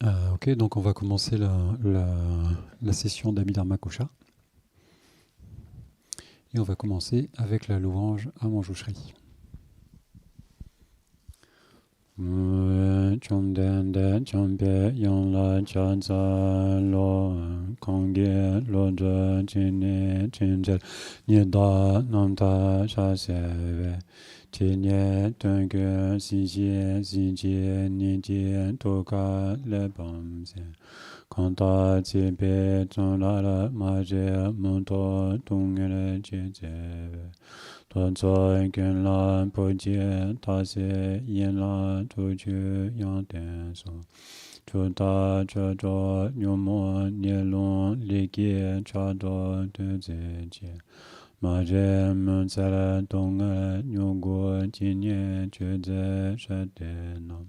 Ok, donc on va commencer la session d'Abhidharmakosha. Et on va commencer avec la louange à Manjushri. Chomdende chompe yongla chaza lo kongge lo zhe chine chinzel nida namta shaseve chinye tenge si jie ni jie toka le bamse kanta jibe zhonla ma je munto tungele jeve Tuan gen lan po jie ta se yin lan tu ju yang ten so. Chu da zhe zhuo niu mo nie long li gie cha do de zi jie. Ma zhe men zai le dong e niu guo jin ye ju zhe she de nam.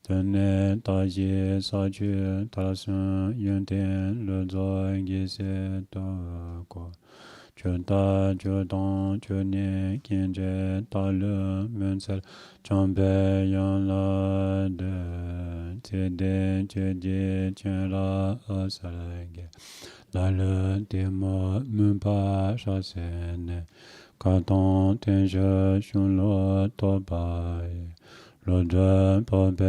Den ne da jie sa ju ta sun yin ten le zoi ge se da guo. 觉大觉当觉念见着大乐门在长白养拉的觉的觉的全拉阿萨来给来了的么门巴沙塞呢卡当天着熊罗多巴罗着宝贝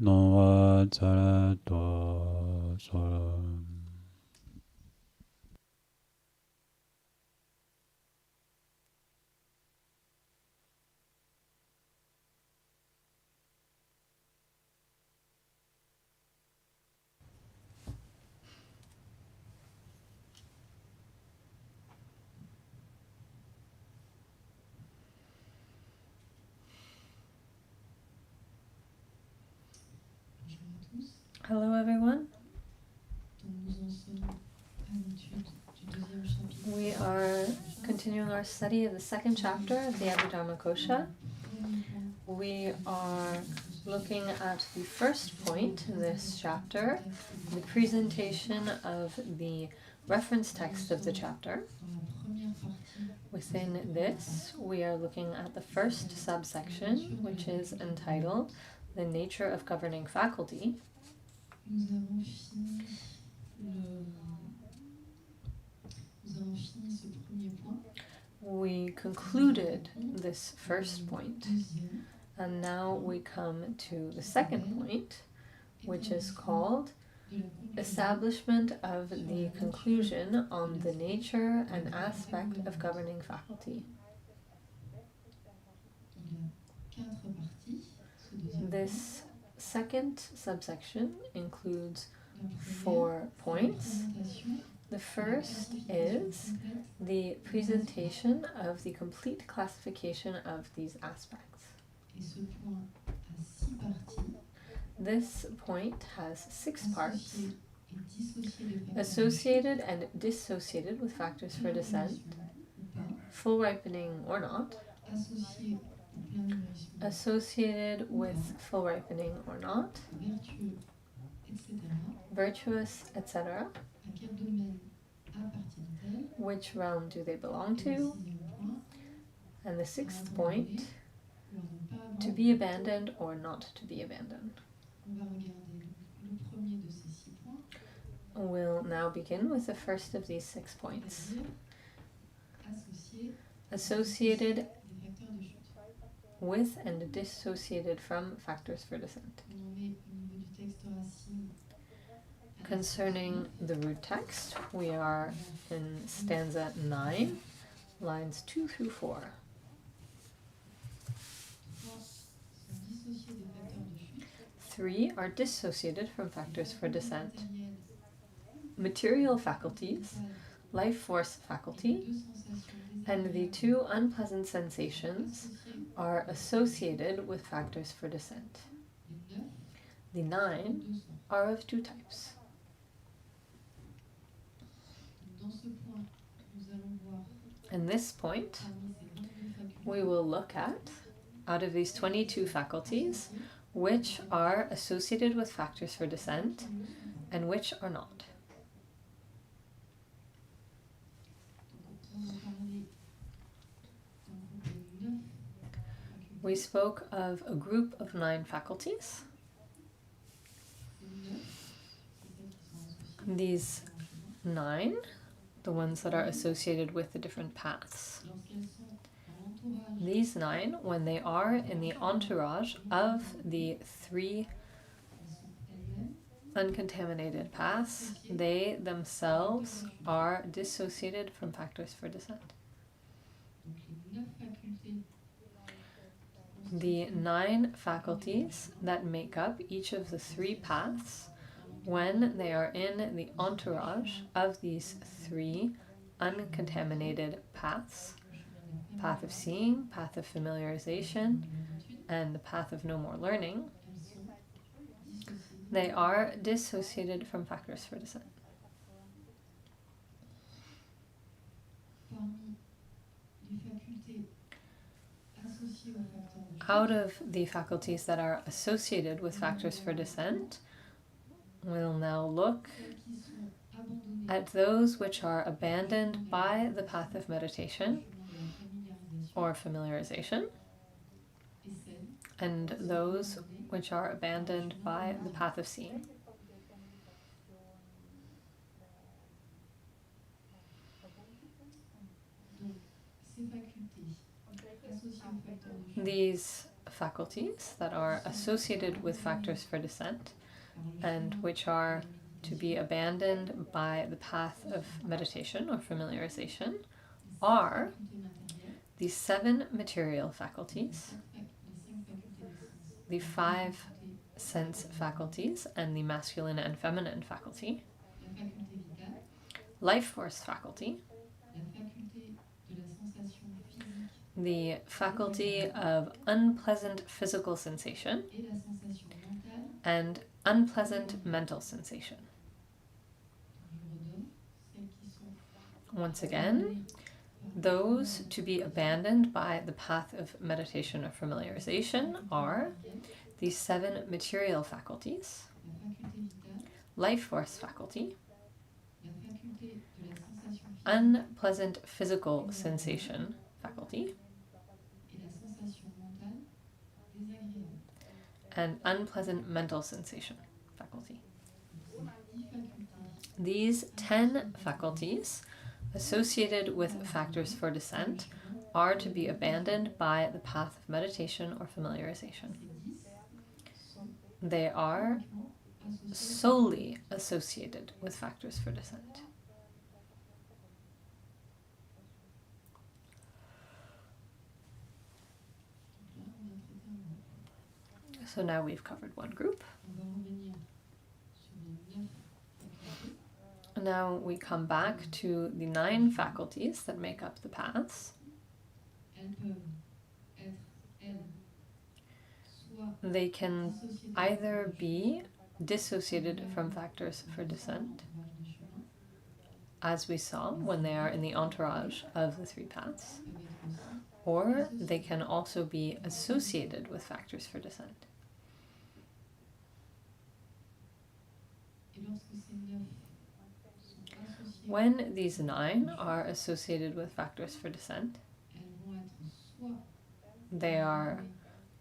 农瓦扎拉多索罗 Hello everyone. We are continuing our study of the second chapter of the Abhidharmakosha. We are looking at the first point in this chapter, the presentation of the reference text of the chapter. Within this, we are looking at the first subsection, which is entitled The Nature of Governing Faculty. We concluded this first point, and now we come to the second point, which is called Establishment of the Conclusion on the Nature and Aspect of Governing Faculty. This second subsection includes 4 points. The first is the presentation of the complete classification of these aspects. This point has 6 parts, associated and dissociated with factors for descent, full ripening or not, associated with full ripening or not, virtuous, etc. Which realm do they belong to? And the 6th point, to be abandoned or not to be abandoned. We'll now begin with the first of these 6 points. Associated with and dissociated from factors for descent. Concerning the root text, we are in stanza 9, lines 2 through 4. Three are dissociated from factors for descent. Material faculties, life force faculty, and the 2 unpleasant sensations are associated with factors for descent. The 9 are of 2 types. In this point, we will look at, out of these 22 faculties, which are associated with factors for descent and which are not. We spoke of a group of 9 faculties. These 9, the ones that are associated with the different paths, these 9, when they are in the entourage of the 3 uncontaminated paths, they themselves are dissociated from factors for descent. The 9 faculties that make up each of the 3 paths, when they are in the entourage of these 3 uncontaminated paths, path of seeing, path of familiarization, and the path of no more learning, they are dissociated from factors for descent. Out of the faculties that are associated with factors for descent, we'll now look at those which are abandoned by the path of meditation or familiarization, and those which are abandoned by the path of seeing. These faculties that are associated with factors for descent and which are to be abandoned by the path of meditation or familiarization are the 7 material faculties, the 5 sense faculties and the masculine and feminine faculty, life force faculty, the faculty of unpleasant physical sensation, and unpleasant mental sensation. Once again, those to be abandoned by the path of meditation or familiarization are the 7 material faculties, life force faculty, unpleasant physical sensation faculty, and unpleasant mental sensation faculty. These 10 faculties associated with factors for descent are to be abandoned by the path of meditation or familiarization. They are solely associated with factors for descent. So now we've covered one group. Now we come back to the 9 faculties that make up the paths. They can either be dissociated from factors for descent, as we saw when they are in the entourage of the 3 paths, or they can also be associated with factors for descent. When these 9 are associated with factors for descent, they are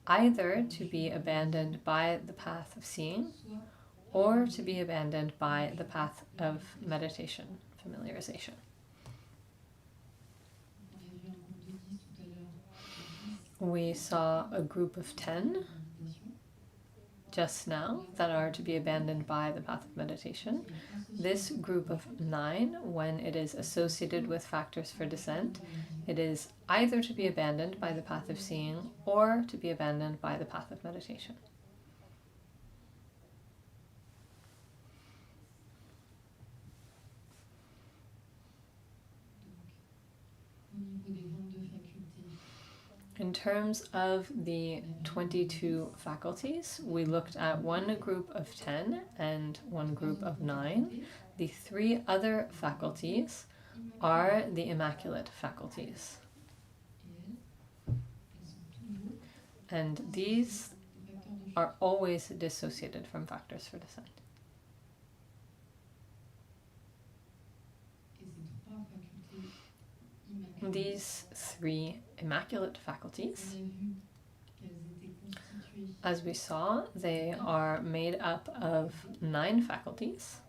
either to be abandoned by the path of seeing or to be abandoned by the path of meditation, familiarization. We saw a group of 10 just now that are to be abandoned by the path of meditation. This group of 9, when it is associated with factors for descent, it is either to be abandoned by the path of seeing or to be abandoned by the path of meditation. In terms of the 22 faculties, we looked at one group of 10 and one group of 9. The 3 other faculties are the immaculate faculties. And these are always dissociated from factors for descent. These 3 immaculate faculties, as we saw, they are made up of 9 faculties.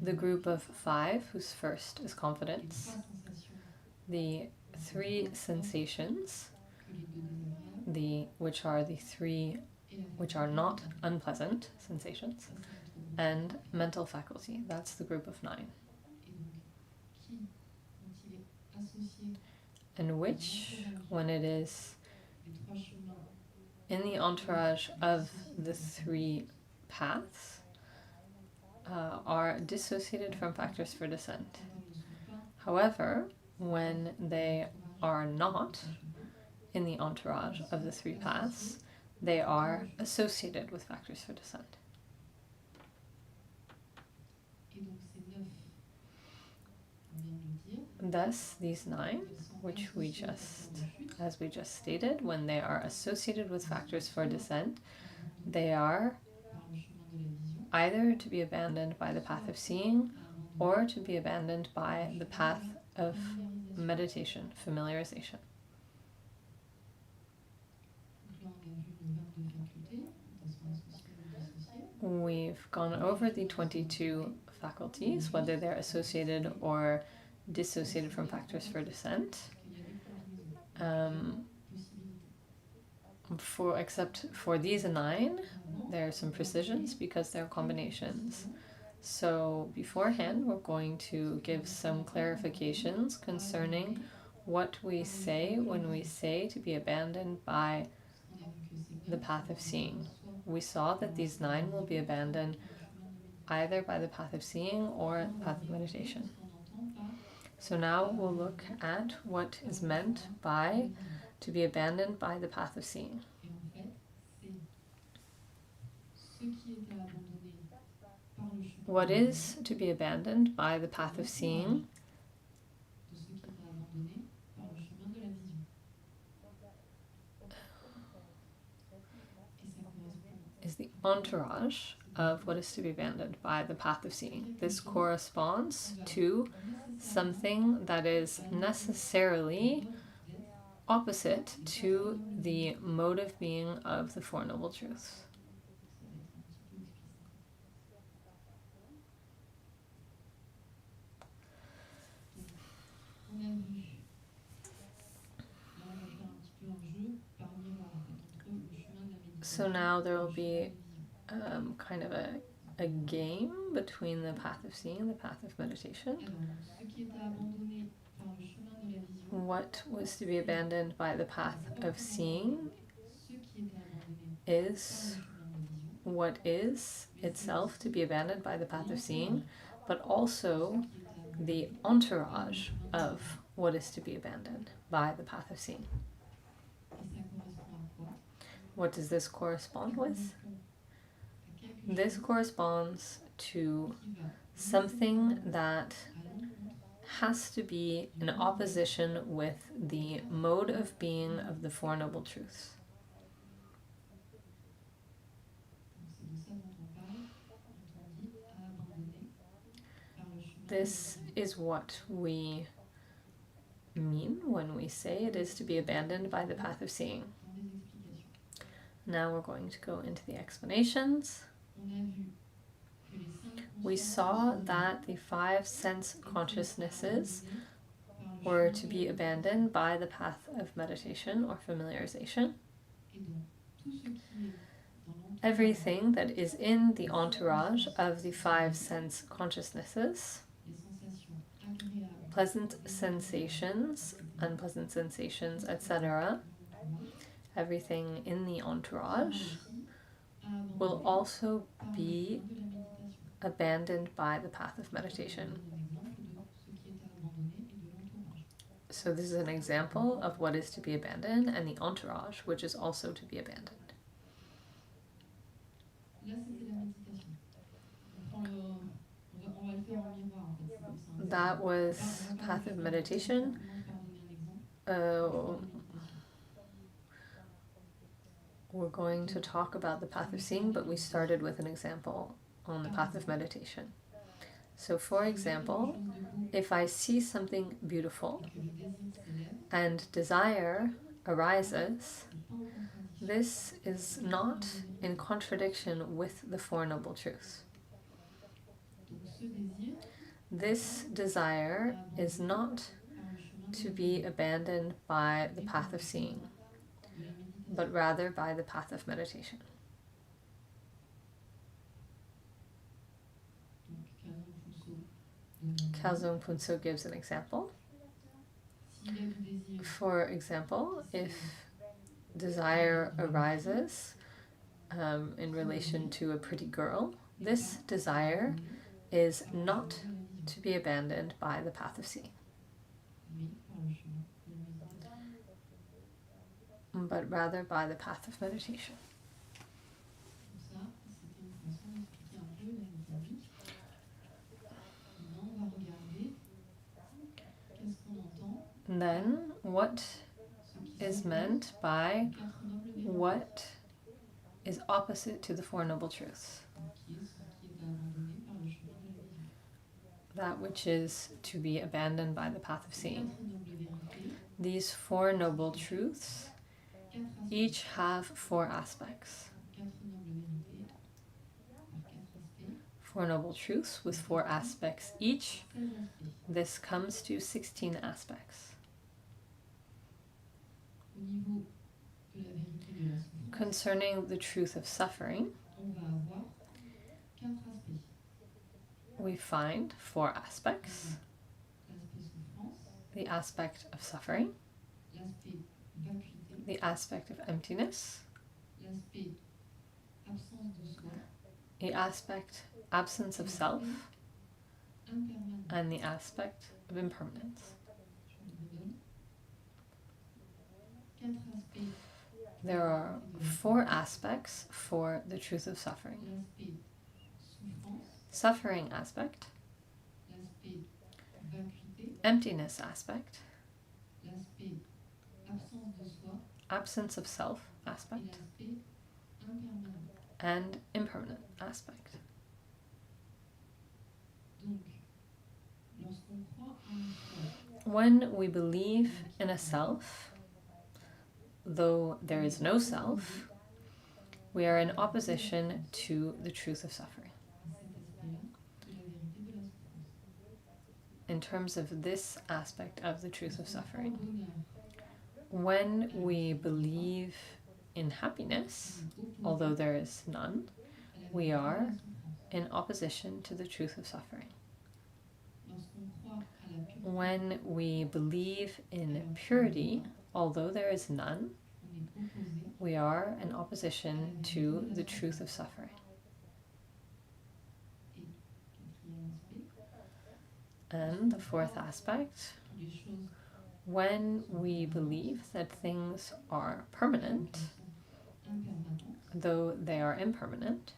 the group of 5, whose first is confidence, the 3 sensations, which are the 3 which are not unpleasant sensations, and mental faculty. That's the group of 9. And which, when it is in the entourage of the 3 paths, are dissociated from factors for descent. However, when they are not in the entourage of the 3 paths, they are associated with factors for descent. Thus, these 9, which as we just stated, when they are associated with factors for descent, they are either to be abandoned by the path of seeing or to be abandoned by the path of meditation, familiarization. We've gone over the 22 faculties, whether they're associated or dissociated from factors for descent. Except for these 9, there are some precisions because they're combinations. So beforehand, we're going to give some clarifications concerning what we say when we say to be abandoned by the path of seeing. We saw that these 9 will be abandoned either by the path of seeing or the path of meditation. So now we'll look at what is meant by to be abandoned by the path of seeing. What is to be abandoned by the path of seeing is the entourage of what is to be abandoned by the path of seeing. This corresponds to something that is necessarily opposite to the mode of being of the Four Noble Truths. So now there will be kind of a game between the path of seeing and the path of meditation. What was to be abandoned by the path of seeing is what is itself to be abandoned by the path of seeing, but also the entourage of what is to be abandoned by the path of seeing. What does this correspond with? This corresponds to something that has to be in opposition with the mode of being of the Four Noble Truths. This is what we mean when we say it is to be abandoned by the path of seeing. Now we're going to go into the explanations. We saw that the 5 sense consciousnesses were to be abandoned by the path of meditation or familiarization. Everything that is in the entourage of the 5 sense consciousnesses, pleasant sensations, unpleasant sensations, etc., everything in the entourage will also be abandoned by the path of meditation. So this is an example of what is to be abandoned and the entourage, which is also to be abandoned. That was path of meditation. We're going to talk about the path of seeing, but we started with an example on the path of meditation. So for example, if I see something beautiful and desire arises, this is not in contradiction with the Four Noble Truths. This desire is not to be abandoned by the path of seeing, but rather by the path of meditation. Khelzang Puntso gives an example. For example, if desire arises in relation to a pretty girl, this desire is not to be abandoned by the path of seeing, but rather by the path of meditation. And then, what is meant by what is opposite to the Four Noble Truths? That which is to be abandoned by the path of seeing. These Four Noble Truths each have 4 aspects. 4 Noble Truths with 4 aspects each. This comes to 16 aspects. Concerning the truth of suffering, we find 4 aspects. The aspect of suffering, the aspect of emptiness, the aspect absence of self, and the aspect of impermanence. There are 4 aspects for the truth of suffering. Suffering aspect, emptiness aspect, absence of self aspect, and impermanent aspect. When we believe in a self, though there is no self, we are in opposition to the truth of suffering. In terms of this aspect of the truth of suffering, when we believe in happiness, although there is none, we are in opposition to the truth of suffering. When we believe in purity, although there is none, we are in opposition to the truth of suffering. And the 4th aspect, when we believe that things are permanent, though they are impermanent,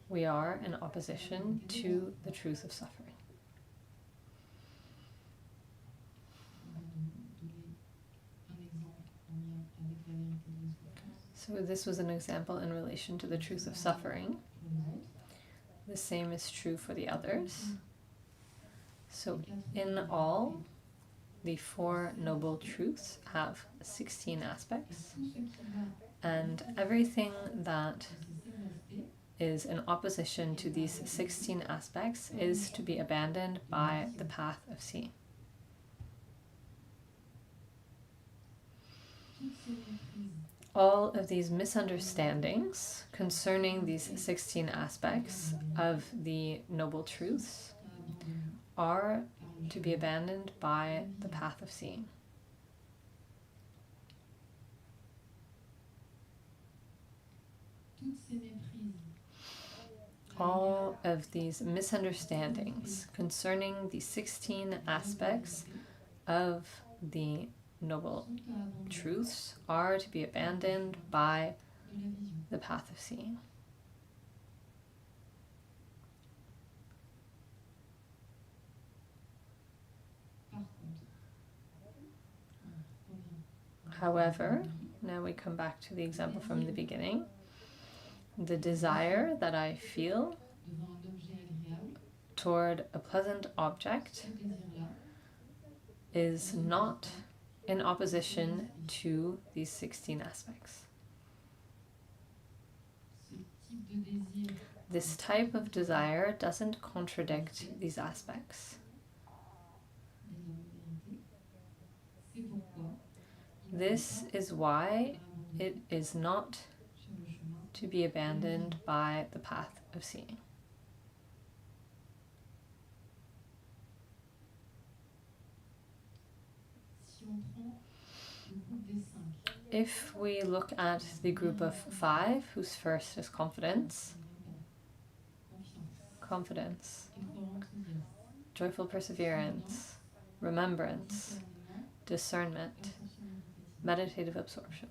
we are in opposition to the truth of suffering. So this was an example in relation to the truth of suffering. The same is true for the others. So in all, the 4 Noble Truths have 16 aspects, and everything that is in opposition to these 16 aspects is to be abandoned by the path of seeing. All of these misunderstandings concerning these 16 aspects of the Noble Truths are to be abandoned by the path of seeing. All of these misunderstandings concerning the 16 aspects of the Noble Truths are to be abandoned by the path of seeing. However, now we come back to the example from the beginning. The desire that I feel toward a pleasant object is not in opposition to these 16 aspects. This type of desire doesn't contradict these aspects. This is why it is not to be abandoned by the path of seeing. If we look at the group of 5, whose first is confidence, joyful perseverance, remembrance, discernment, meditative absorption.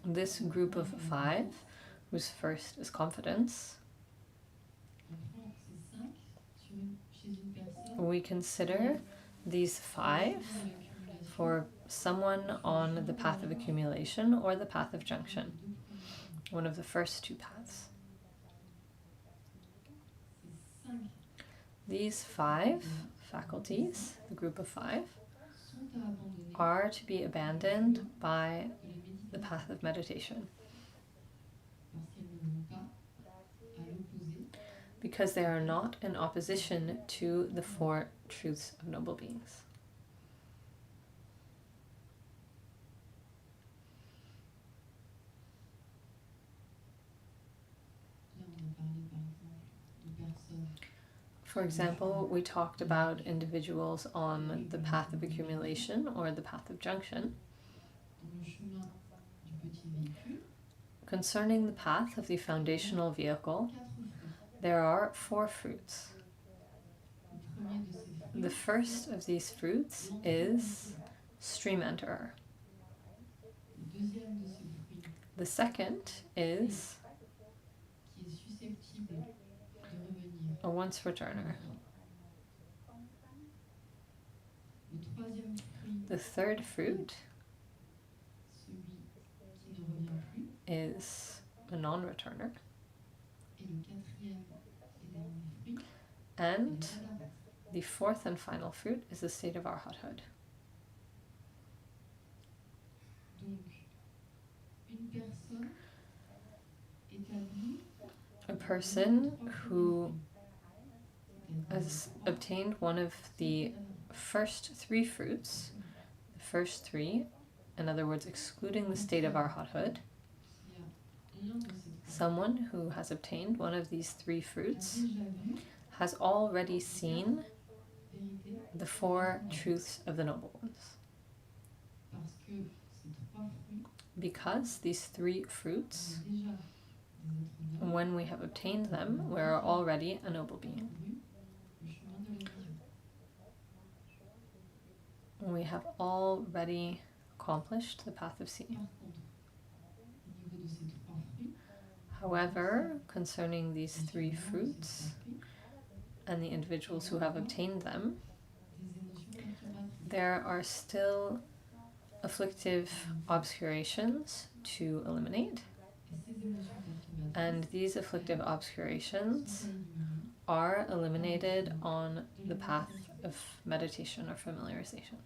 This group of 5, whose first is confidence, we consider these 5 for someone on the path of accumulation or the path of junction, one of the first 2 paths. These 5 faculties, the group of 5, are to be abandoned by the path of meditation because they are not in opposition to the 4 truths of noble beings. For example, we talked about individuals on the path of accumulation or the path of junction. Concerning the path of the foundational vehicle, there are 4 fruits. The first of these fruits is stream enterer. The second is a once returner. The third fruit is a non-returner. And the fourth and final fruit is the state of arhathood. A person who has obtained one of the first 3 fruits, the first 3, in other words, excluding the state of arhathood, someone who has obtained one of these 3 fruits has already seen the 4 truths of the noble ones. Because these 3 fruits, when we have obtained them, we are already a noble being. We have already accomplished the path of seeing. However, concerning these 3 fruits and the individuals who have obtained them, there are still afflictive obscurations to eliminate. And these afflictive obscurations are eliminated on the path of meditation or familiarization.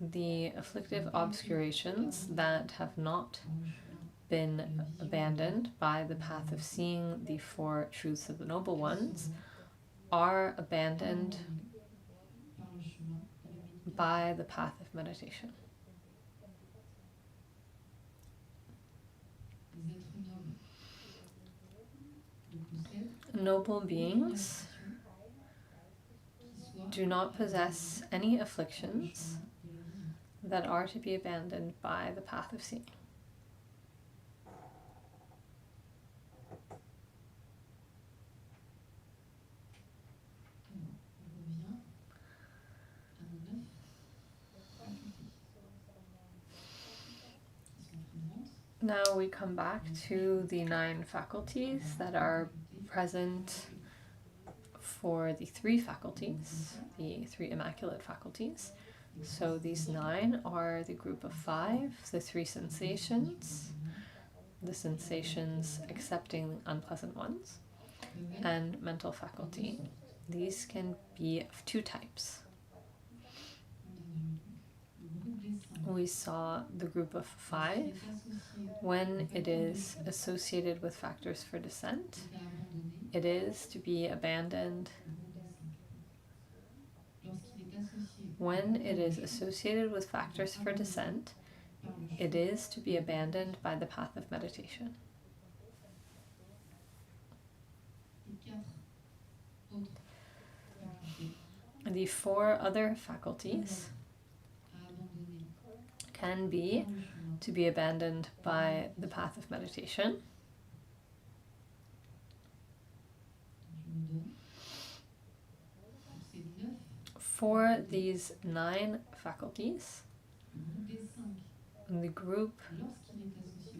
The afflictive obscurations that have not been abandoned by the path of seeing the 4 truths of the noble ones are abandoned by the path of meditation. Noble beings do not possess any afflictions that are to be abandoned by the path of seeing. Now we come back to the 9 faculties that are present for the 3 faculties, the 3 immaculate faculties. So these 9 are the group of 5, the 3 sensations, the sensations accepting unpleasant ones, and mental faculty. These can be of 2 types. we saw the group of 5 when it is associated with factors for descent. It is to be abandoned. When it is associated with factors for descent, it is to be abandoned by the path of meditation. The 4 other faculties can be to be abandoned by the path of meditation. For these 9 faculties, the group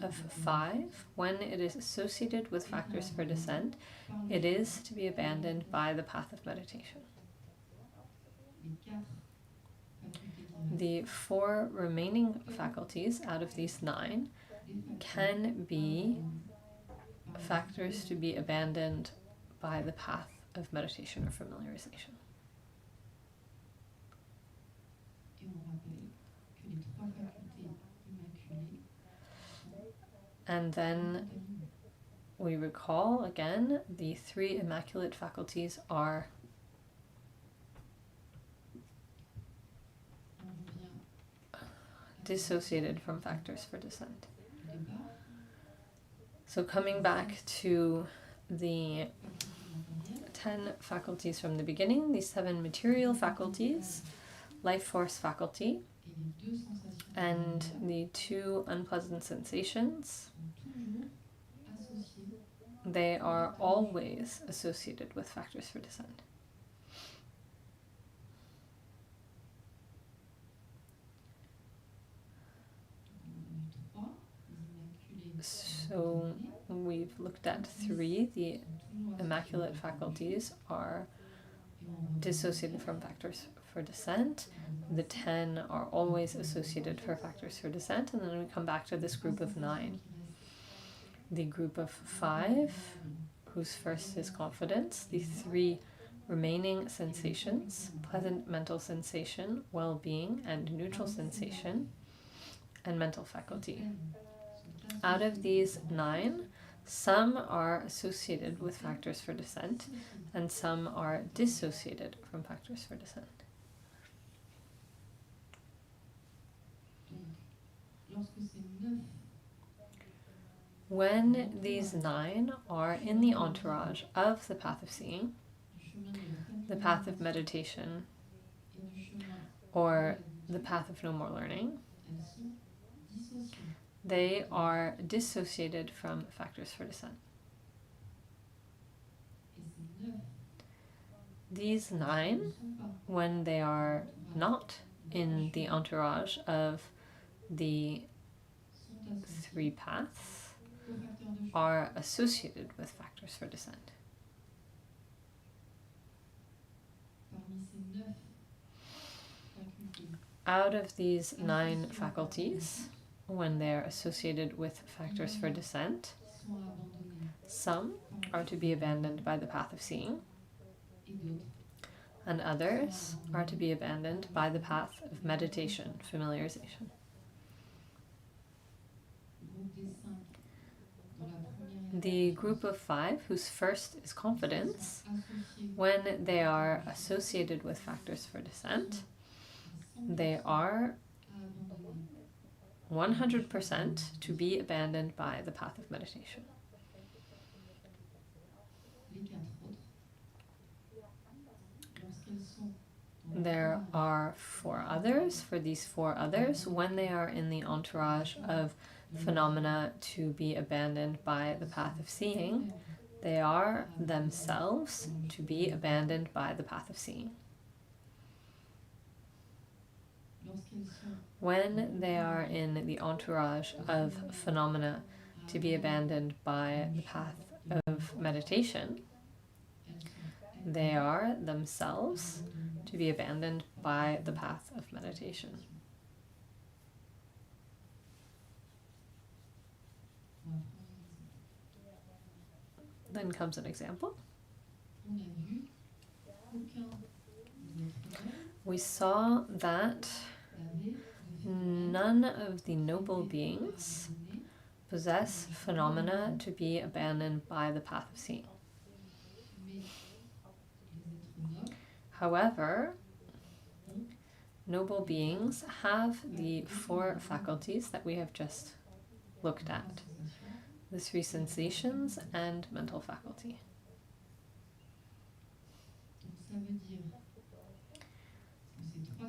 of 5, when it is associated with factors for descent, it is to be abandoned by the path of meditation. The 4 remaining faculties out of these 9 can be factors to be abandoned by the path of meditation or familiarization. And then we recall again, the 3 immaculate faculties are dissociated from factors for descent. So coming back to the 10 faculties from the beginning, these 7 material faculties, life force faculty, and the 2 unpleasant sensations, they are always associated with factors for descent. So we've looked at 3. The immaculate faculties are dissociated from factors for descent. The 10 are always associated for factors for descent. And then we come back to this group of 9. The group of 5, whose first is confidence. The 3 remaining sensations, pleasant mental sensation, well-being, and neutral sensation, and mental faculty. Out of these 9, some are associated with factors for descent, and some are dissociated from factors for descent. When these 9 are in the entourage of the path of seeing, the path of meditation, or the path of no more learning, they are dissociated from factors for descent. These 9, when they are not in the entourage of the 3 paths, are associated with factors for descent. Out of these 9 faculties, when they are associated with factors for descent, some are to be abandoned by the path of seeing, and others are to be abandoned by the path of meditation, familiarization. The group of 5, whose first is confidence, when they are associated with factors for descent, they are 100% to be abandoned by the path of meditation. There are 4 others. For these 4 others, when they are in the entourage of phenomena to be abandoned by the path of seeing, they are themselves to be abandoned by the path of seeing. When they are in the entourage of phenomena to be abandoned by the path of meditation, they are themselves to be abandoned by the path of meditation. Then comes an example. We saw that None of the noble beings possess phenomena to be abandoned by the path of seeing. However, noble beings have the four faculties that we have just looked at, the three sensations and mental faculty.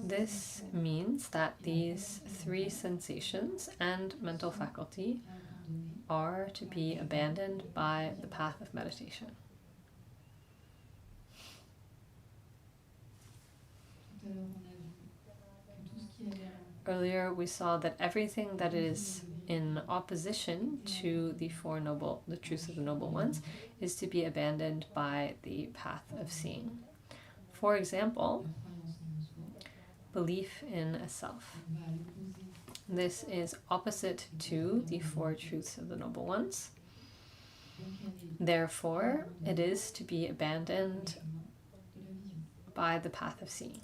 This means that these three sensations and mental faculty are to be abandoned by the path of meditation. Earlier we saw that everything that is in opposition to the truths of the noble ones, is to be abandoned by the path of seeing. For example, belief in a self. This is opposite to the four truths of the noble ones. Therefore, it is to be abandoned by the path of seeing.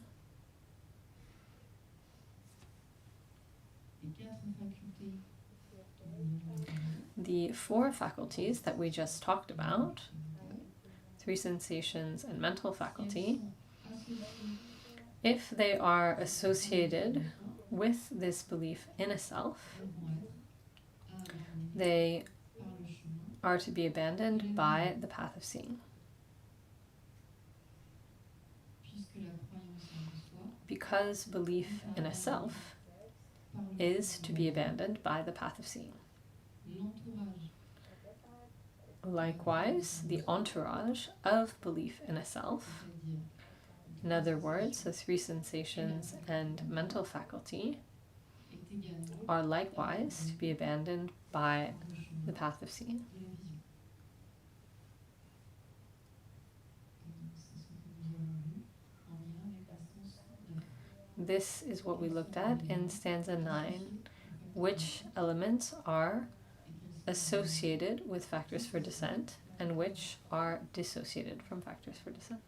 The four faculties that we just talked about, three sensations and mental faculty, if they are associated with this belief in a self, they are to be abandoned by the path of seeing. Because belief in a self is to be abandoned by the path of seeing. Likewise, the entourage of belief in a self, in other words, the three sensations and mental faculty, are likewise to be abandoned by the path of seeing. This is what we looked at in stanza 9, which elements are associated with factors for descent and which are dissociated from factors for descent.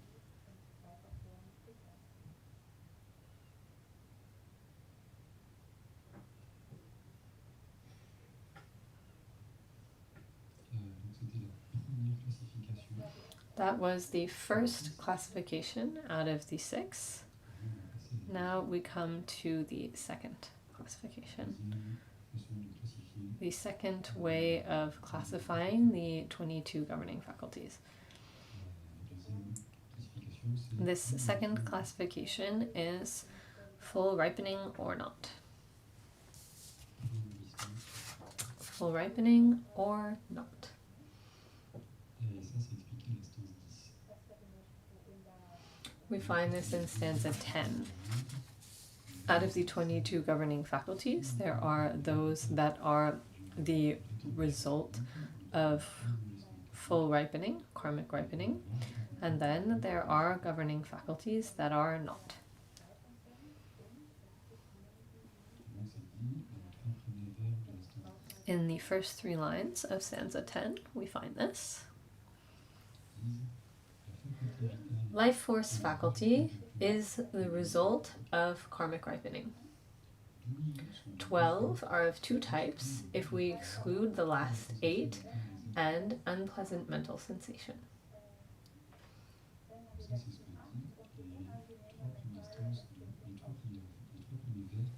That was the first classification out of the 6. Now we come to the second classification. The second way of classifying the 22 governing faculties. This second classification is full ripening or not. Full ripening or not. We find this in stanza 10. Out of the 22 governing faculties, there are those that are the result of full ripening, karmic ripening, and then there are governing faculties that are not. In the first 3 lines of stanza 10, we find this. Life force faculty is the result of karmic ripening. 12 are of 2 types if we exclude the last 8 and unpleasant mental sensation.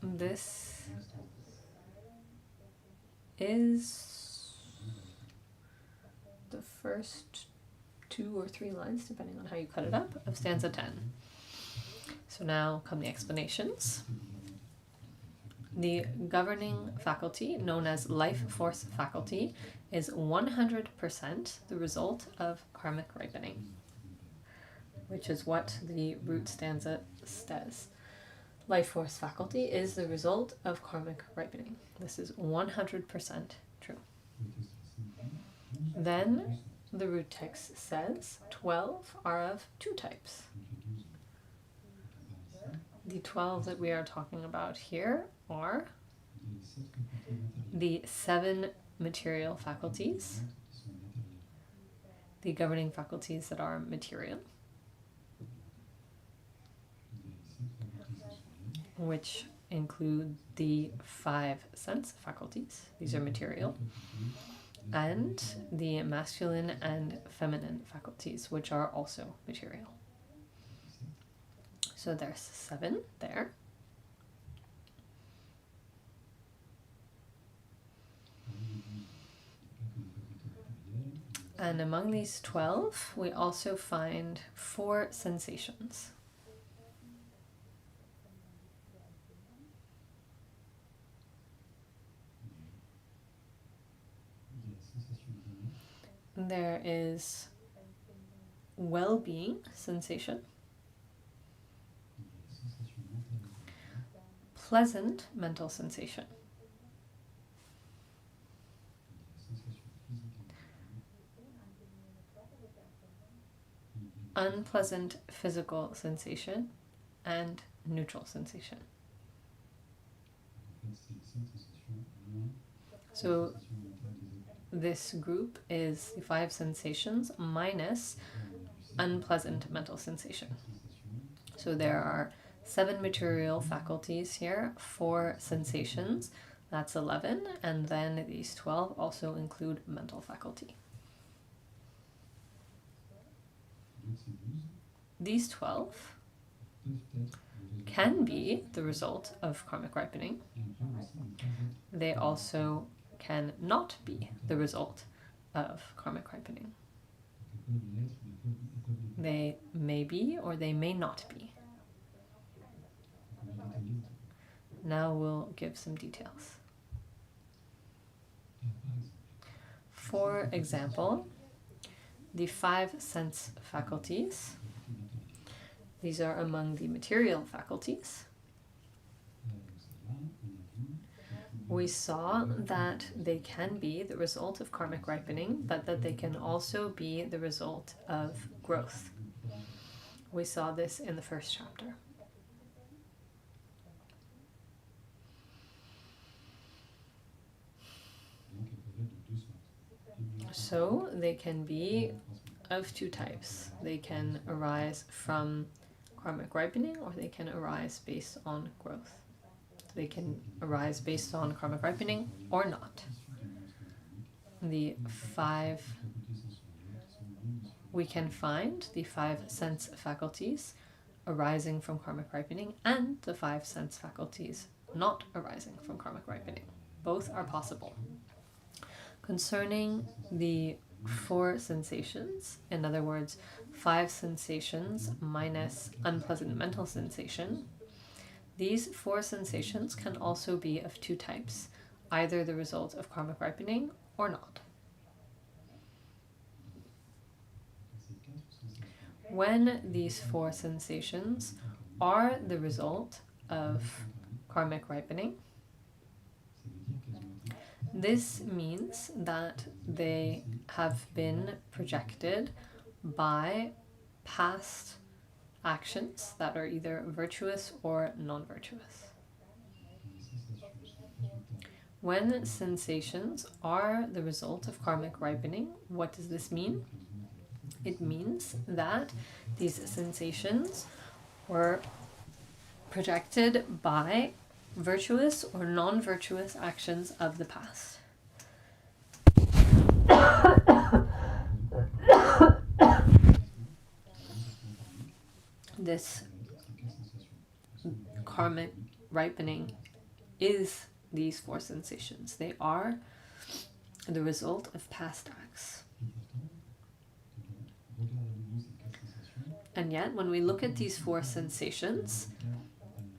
This is the first 2 or 3 lines, depending on how you cut it up, of stanza 10. So now come the explanations. The governing faculty, known as life force faculty, is 100% the result of karmic ripening, which is what the root stanza says. Life force faculty is the result of karmic ripening. This is 100% true. Then the root text says 12 are of 2 types. The 12 that we are talking about here are the 7 material faculties, the governing faculties that are material, which include the 5 sense faculties, these are material, and the masculine and feminine faculties, which are also material. So there's 7 there. And among these 12, we also find 4 sensations. There is well-being sensation, pleasant mental sensation, unpleasant physical sensation, and neutral sensation. So this group is the 5 sensations minus unpleasant mental sensation. So there are 7 material faculties here, 4 sensations, that's 11, and then these 12 also include mental faculty. These 12 can be the result of karmic ripening. They also can not be the result of karmic ripening. They may be or they may not be. Now we'll give some details. For example, the 5 sense faculties, these are among the material faculties. We saw that they can be the result of karmic ripening, but that they can also be the result of growth. We saw this in the first chapter. So they can be of 2 types. They can arise from karmic ripening, or they can arise based on growth. They can arise based on karmic ripening or not. The 5, we can find the 5 sense faculties arising from karmic ripening and the 5 sense faculties not arising from karmic ripening. Both are possible. Concerning the 4 sensations, in other words, 5 sensations minus unpleasant mental sensation, these 4 sensations can also be of 2 types, either the result of karmic ripening or not. When these 4 sensations are the result of karmic ripening, this means that they have been projected by past actions that are either virtuous or non-virtuous. When sensations are the result of karmic ripening, what does this mean? It means that these sensations were projected by virtuous or non-virtuous actions of the past. This karmic ripening is these 4 sensations. They are the result of past acts. And yet, when we look at these 4 sensations,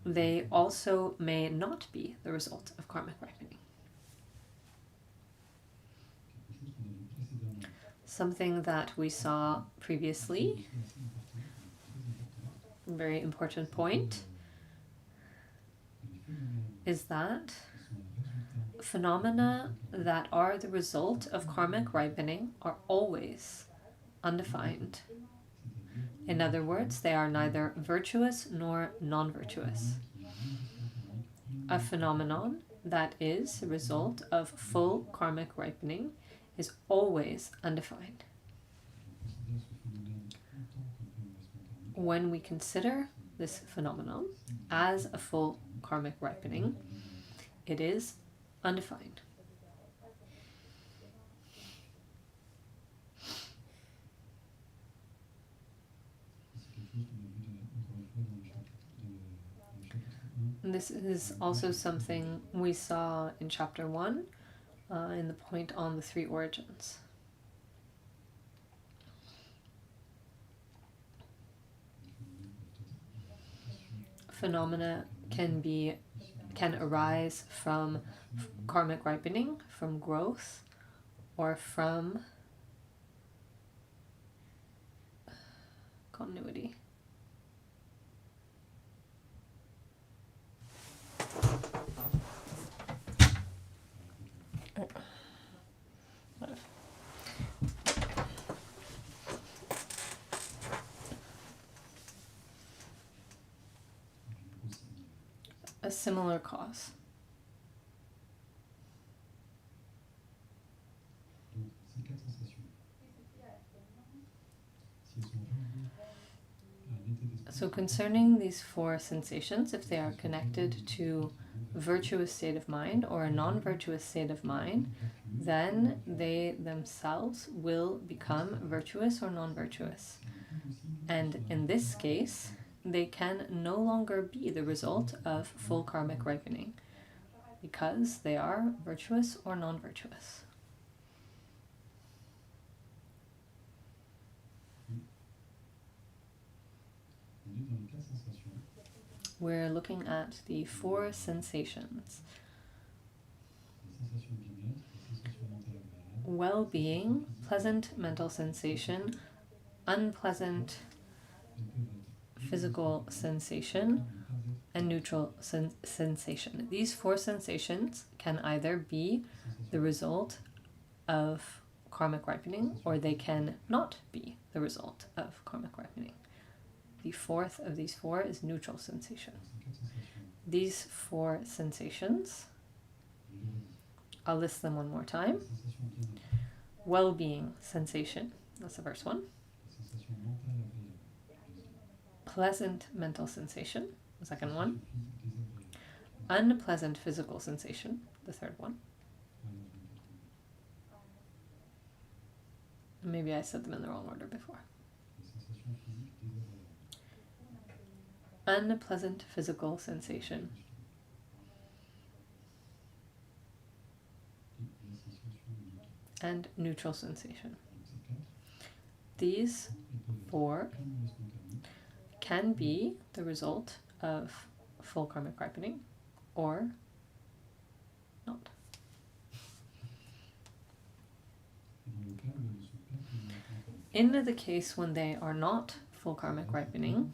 they also may not be the result of karmic ripening. Something that we saw previously, a very important point, is that phenomena that are the result of karmic ripening are always undefined. In other words, they are neither virtuous nor non-virtuous. A phenomenon that is the result of full karmic ripening is always undefined. When we consider this phenomenon as a full karmic ripening. It is undefined. This is also something we saw in chapter 1, in the point on the three origins. Phenomena can arise from karmic ripening, from growth, or from continuity. A similar cause. So concerning these four sensations, if they are connected to a virtuous state of mind or a non-virtuous state of mind, then they themselves will become virtuous or non-virtuous. And in this case, they can no longer be the result of full karmic ripening because they are virtuous or non-virtuous. We're looking at the four sensations. Well-being, pleasant mental sensation, unpleasant physical sensation, and neutral sensation. These four sensations can either be the result of karmic ripening or they can not be the result of karmic ripening. The fourth of these four is neutral sensation. These four sensations, I'll list them one more time. Well-being sensation, that's the first one. Pleasant mental sensation, the second one. Unpleasant physical sensation, the third one. Maybe I said them in the wrong order before. Unpleasant physical sensation. And neutral sensation. These four can be the result of full karmic ripening or not. In the case when they are not full karmic ripening,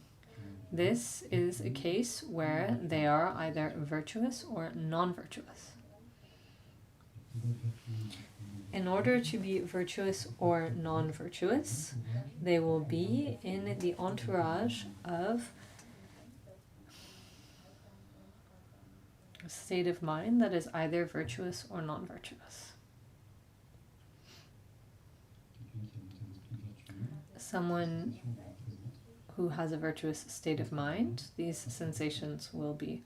this is a case where they are either virtuous or non-virtuous. In order to be virtuous or non-virtuous, they will be in the entourage of a state of mind that is either virtuous or non-virtuous. Someone who has a virtuous state of mind, these sensations will be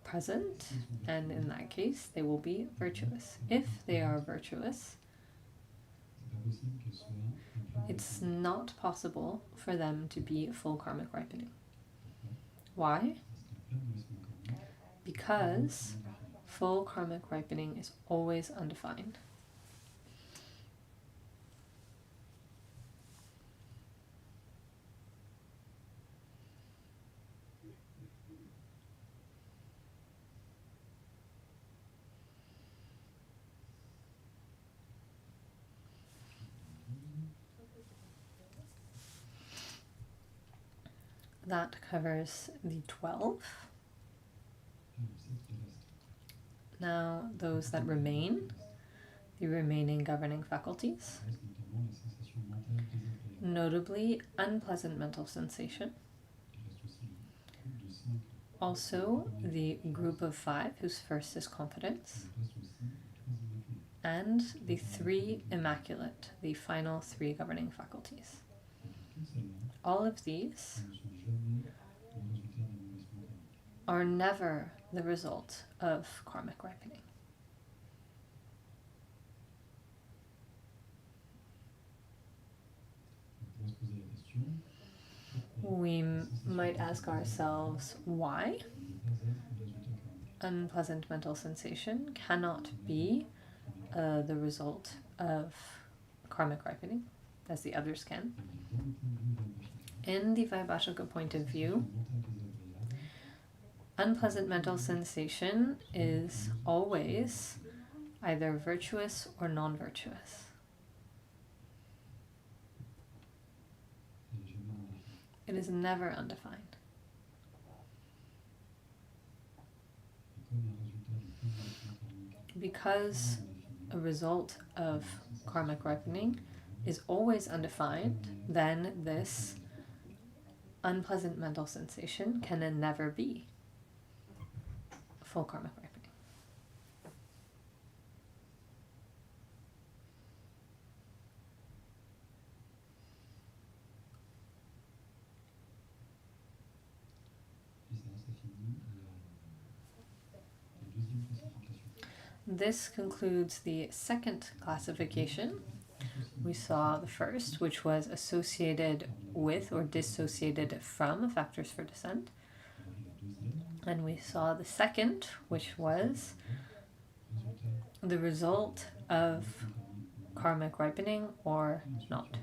present, and in that case they will be virtuous. If they are virtuous, it's not possible for them to be full karmic ripening. Why? Because full karmic ripening is always undefined. That covers the 12. Now, those that remain, the remaining governing faculties, notably unpleasant mental sensation. Also, the group of 5, whose first is confidence, and the 3 immaculate, the final 3 governing faculties. All of these are never the result of karmic ripening. We might ask ourselves why unpleasant mental sensation cannot be the result of karmic ripening, as the others can. In the Vaibhashika point of view, unpleasant mental sensation is always either virtuous or non-virtuous. It is never undefined. Because a result of karmic ripening is always undefined, then this unpleasant mental sensation can then never be full karmic ripening. This concludes the second classification. We saw the first, which was associated with or dissociated from factors for descent. And we saw the second, which was the result of karmic ripening or not.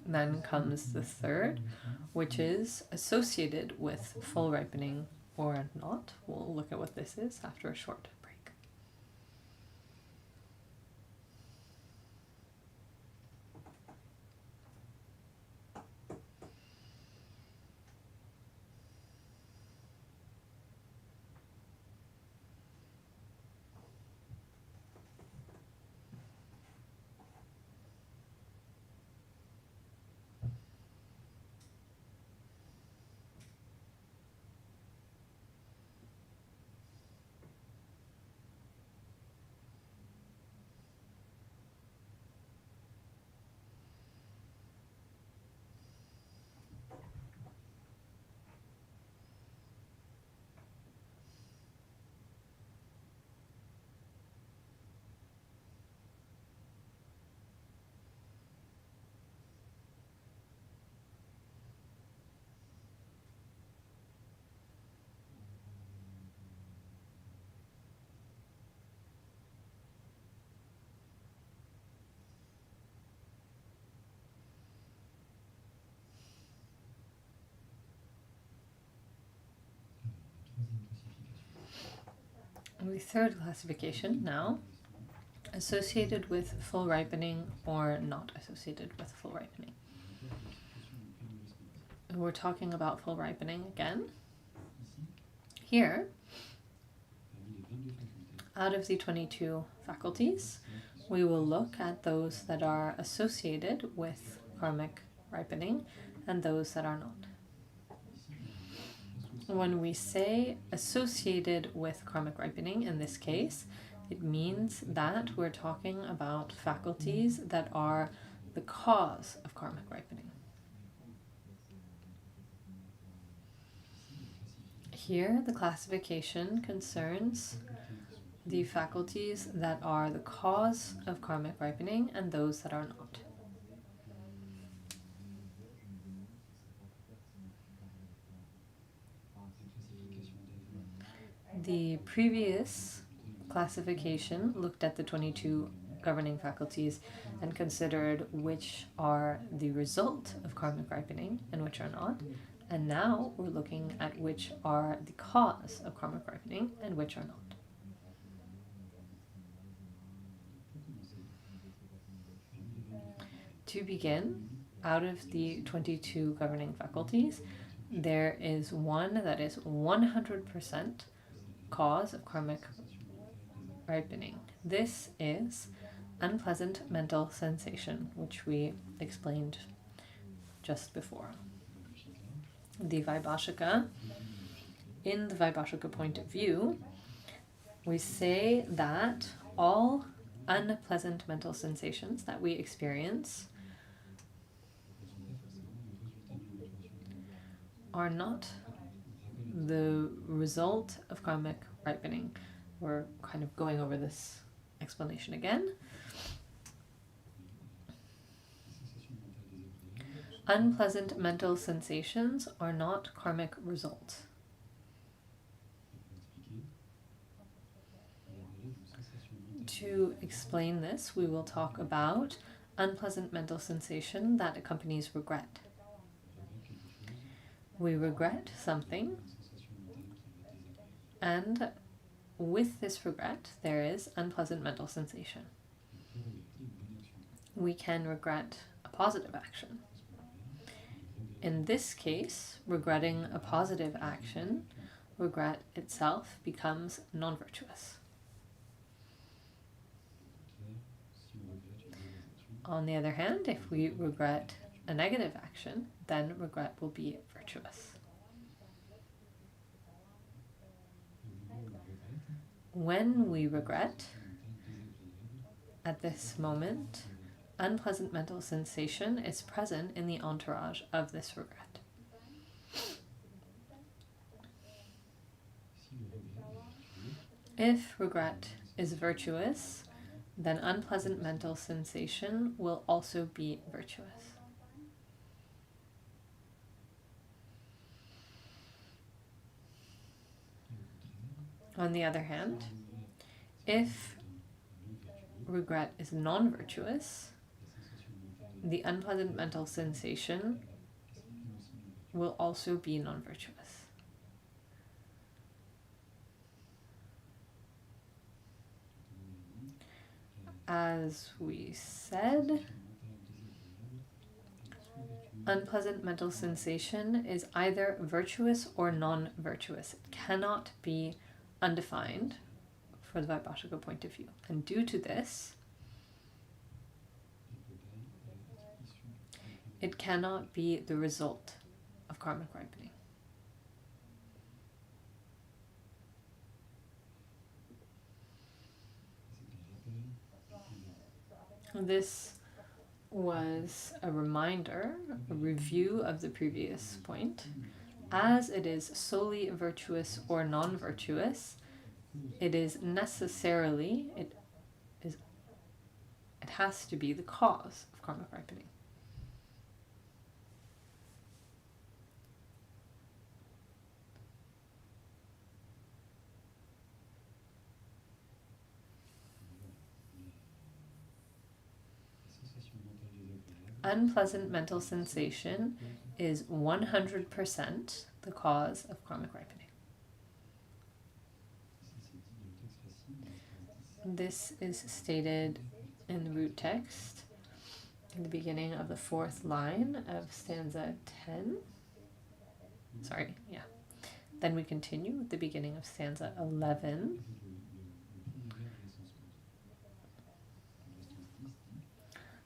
Then comes the third, which is associated with full ripening or not. We'll look at what this is after a short break. The third classification now, associated with full ripening or not associated with full ripening. We're talking about full ripening again. Here, out of the 22 faculties, we will look at those that are associated with karmic ripening and those that are not. When we say associated with karmic ripening, in this case, it means that we're talking about faculties that are the cause of karmic ripening. Here, the classification concerns the faculties that are the cause of karmic ripening and those that are not. The previous classification looked at the 22 governing faculties and considered which are the result of karmic ripening and which are not. And now we're looking at which are the cause of karmic ripening and which are not. To begin, out of the 22 governing faculties, there is one that is 100% cause of karmic ripening. This is unpleasant mental sensation, which we explained just before. The Vaibhashika, in the Vaibhashika point of view, we say that all unpleasant mental sensations that we experience are not the result of karmic ripening. We're kind of going over this explanation again. Unpleasant mental sensations are not karmic results. To explain this, we will talk about unpleasant mental sensation that accompanies regret. We regret something, and with this regret, there is unpleasant mental sensation. We can regret a positive action. In this case, regretting a positive action, regret itself becomes non-virtuous. On the other hand, if we regret a negative action, then regret will be virtuous. When we regret, at this moment, unpleasant mental sensation is present in the entourage of this regret. If regret is virtuous, then unpleasant mental sensation will also be virtuous. On the other hand, if regret is non-virtuous, the unpleasant mental sensation will also be non-virtuous. As we said, unpleasant mental sensation is either virtuous or non-virtuous. It cannot be undefined for the Vaibhashika point of view. And due to this, it cannot be the result of karmic ripening. This was a reminder, a review of the previous point. As it is solely virtuous or non-virtuous, it is necessarily, it has to be the cause of karmic ripening. Unpleasant mental sensation is 100% the cause of karmic ripening. This is stated in the root text in the beginning of the 4th line of stanza 10. Then we continue with the beginning of stanza 11.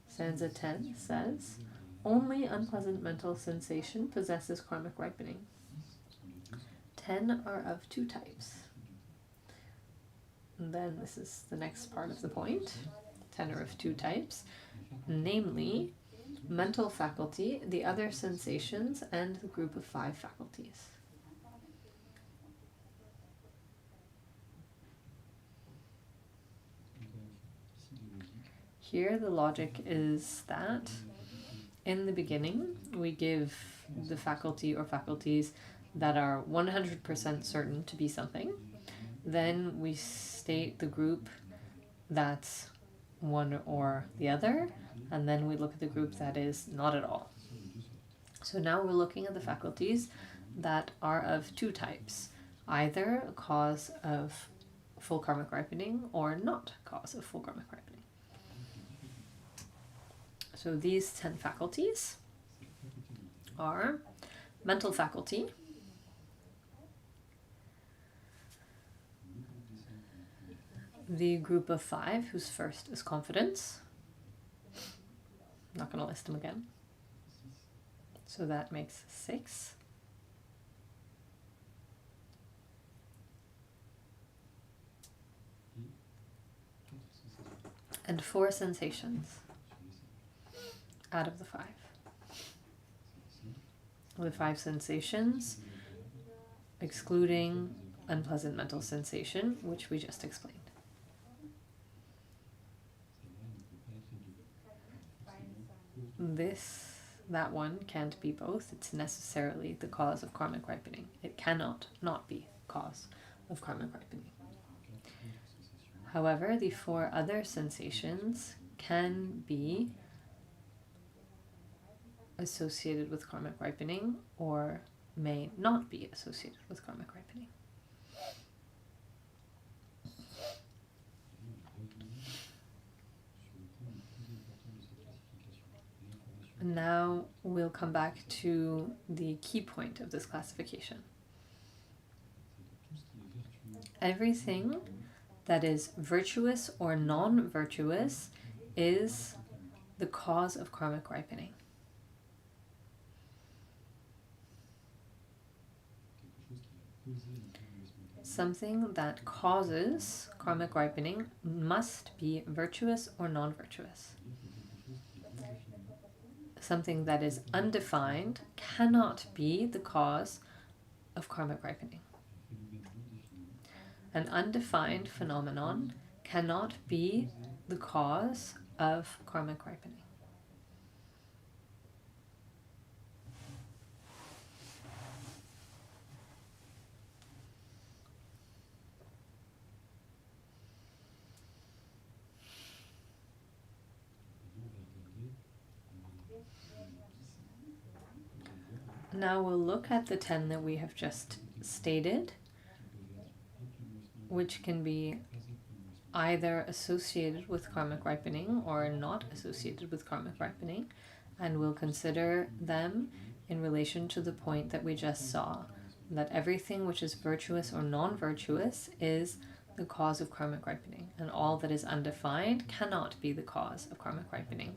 Stanza 10 says, only unpleasant mental sensation possesses karmic ripening. 10 are of 2 types. And then this is the next part of the point. 10 are of 2 types, namely mental faculty, the other sensations, and the group of 5 faculties. Here the logic is that in the beginning we give the faculty or faculties that are 100% certain to be something. Then we state the group that's one or the other, and then we look at the group that is not at all. So now we're looking at the faculties that are of 2 types, either a cause of full karmic ripening or not a cause of full karmic ripening. So these 10 faculties are mental faculty, the group of 5, whose first is confidence. I'm not going to list them again. So that makes 6. And 4 sensations out of the 5. The 5 sensations excluding unpleasant mental sensation, which we just explained. That one can't be both. It's necessarily the cause of karmic ripening. It cannot not be cause of karmic ripening. However, the 4 other sensations can be associated with karmic ripening or may not be associated with karmic ripening. Now we'll come back to the key point of this classification. Everything that is virtuous or non-virtuous is the cause of karmic ripening. Something that causes karmic ripening must be virtuous or non-virtuous. Something that is undefined cannot be the cause of karmic ripening. An undefined phenomenon cannot be the cause of karmic ripening. Now we'll look at the 10 that we have just stated, which can be either associated with karmic ripening or not associated with karmic ripening, and we'll consider them in relation to the point that we just saw, that everything which is virtuous or non-virtuous is the cause of karmic ripening, and all that is undefined cannot be the cause of karmic ripening.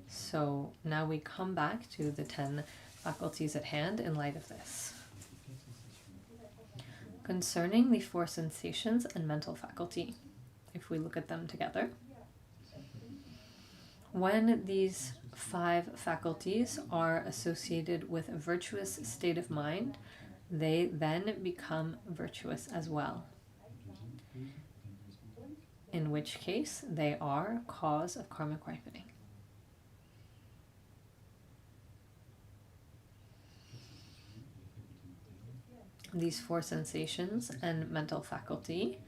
So now we come back to the 10 faculties at hand in light of this. Concerning the 4 sensations and mental faculty, if we look at them together, when these 5 faculties are associated with a virtuous state of mind, they then become virtuous as well, in which case they are cause of karmic ripening. These 4 sensations and mental faculty,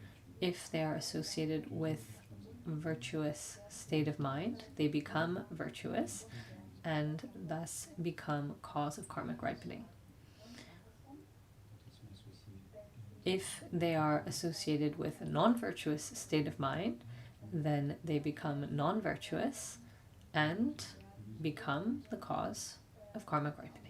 if they are associated with virtuous state of mind, they become virtuous and thus become cause of karmic ripening. If they are associated with a non-virtuous state of mind, then they become non-virtuous and become the cause of karmic ripening.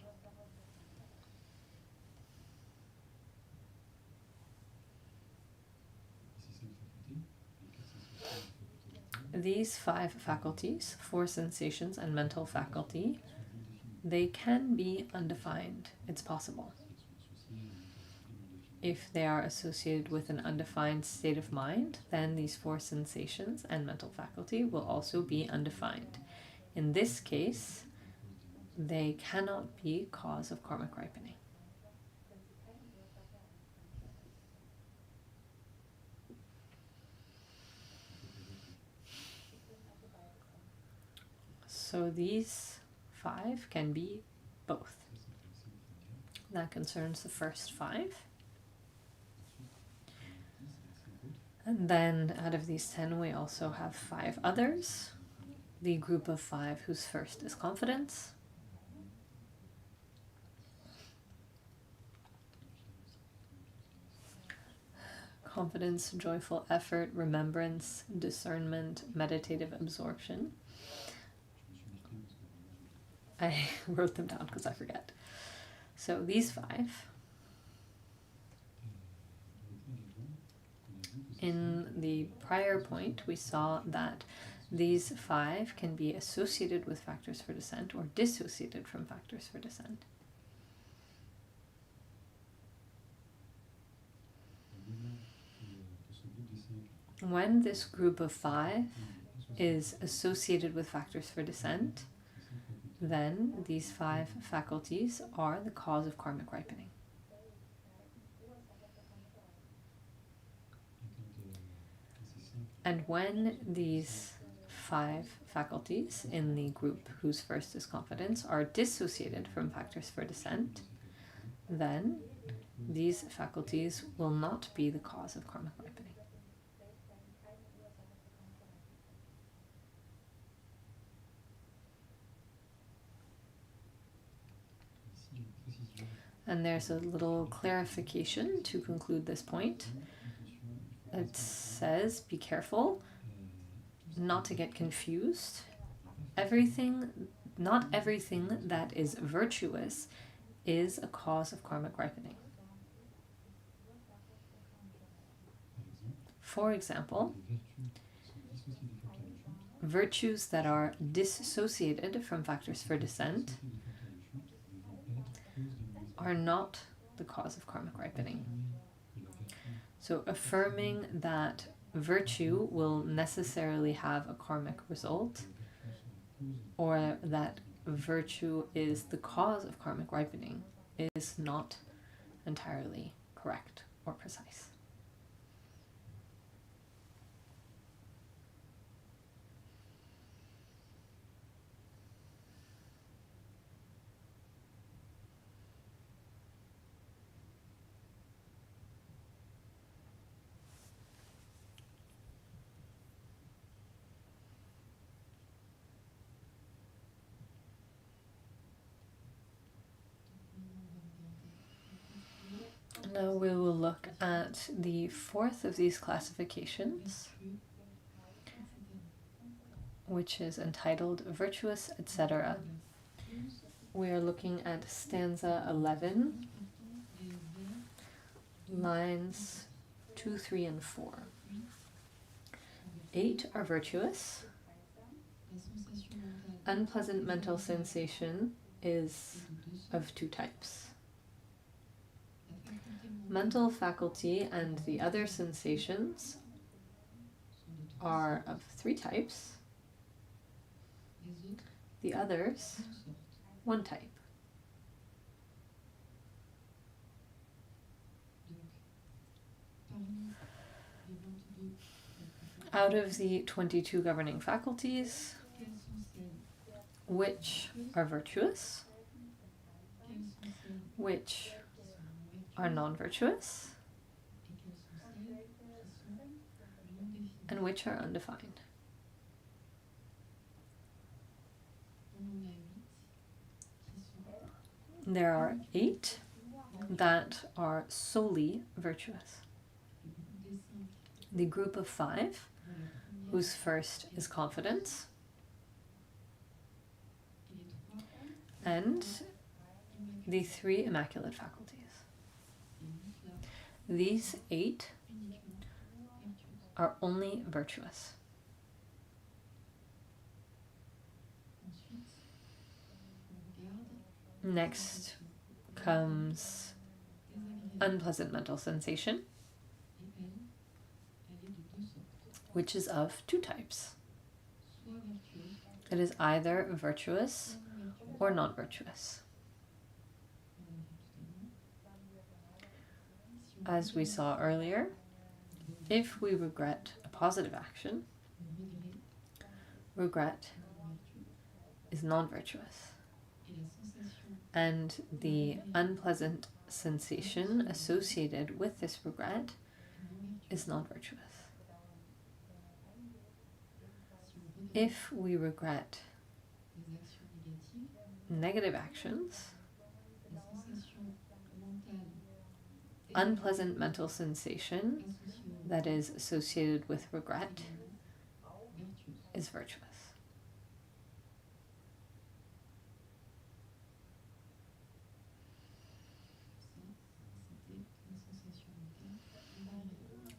These 5 faculties, 4 sensations and mental faculty, they can be undefined. It's possible. If they are associated with an undefined state of mind, then these 4 sensations and mental faculty will also be undefined. In this case, they cannot be cause of karmic ripening. So these 5 can be both. That concerns the first 5. And then out of these 10, we also have 5 others. The group of 5 whose first is confidence. Confidence, joyful effort, remembrance, discernment, meditative absorption. I wrote them down because I forget. So these 5. In the prior point, we saw that these 5 can be associated with factors for descent or dissociated from factors for descent. When this group of 5 is associated with factors for descent, then these 5 faculties are the cause of karmic ripening. And when these 5 faculties in the group whose first is confidence are dissociated from factors for descent, then these faculties will not be the cause of karmic ripening. And there's a little clarification to conclude this point. It says, be careful not to get confused. Not everything that is virtuous is a cause of karmic ripening. For example, virtues that are dissociated from factors for descent are not the cause of karmic ripening. So affirming that virtue will necessarily have a karmic result, or that virtue is the cause of karmic ripening, is not entirely correct or precise. Now we will look at the 4th of these classifications, which is entitled Virtuous, etc. We are looking at stanza 11, lines 2, 3, and 4. 8 are virtuous. Unpleasant mental sensation is of 2 types. Mental faculty and the other sensations are of 3 types. The others, 1 type. Out of the 22 governing faculties, which are virtuous, which are non-virtuous, and which are undefined. There are 8 that are solely virtuous. The group of 5, whose first is confidence, and the 3 immaculate faculties. These 8 are only virtuous. Next comes unpleasant mental sensation, which is of 2 types. It is either virtuous or non-virtuous. As we saw earlier, if we regret a positive action, regret is non-virtuous, and the unpleasant sensation associated with this regret is non-virtuous. If we regret negative actions, unpleasant mental sensation that is associated with regret is virtuous.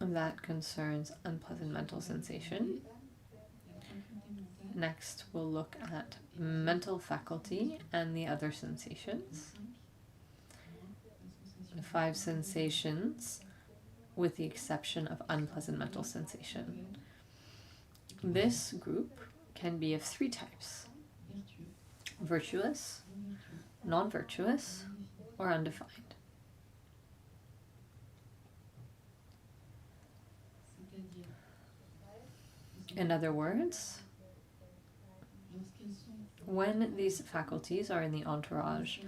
And that concerns unpleasant mental sensation. Next, we'll look at mental faculty and the other sensations. 5 sensations, with the exception of unpleasant mental sensation. This group can be of 3 types: virtuous, non-virtuous, or undefined. In other words, when these faculties are in the entourage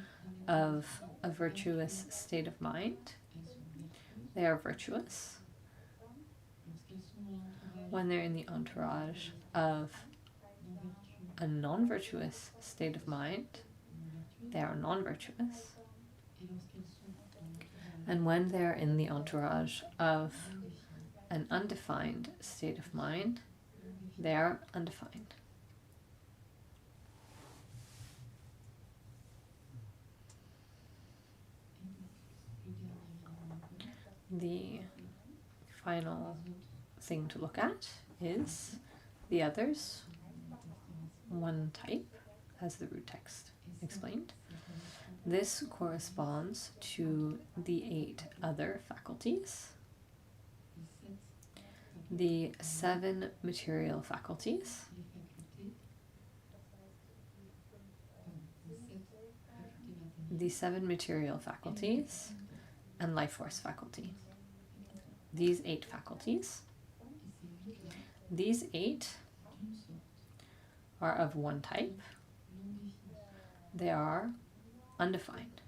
of a virtuous state of mind, they are virtuous. When they're in the entourage of a non-virtuous state of mind, they are non-virtuous. And when they're in the entourage of an undefined state of mind, they are undefined. The final thing to look at is the others, one type, as the root text explained. This corresponds to the 8 other faculties, the 7 material faculties, and life force faculty. These 8 faculties. These 8 are of one type. They are undefined.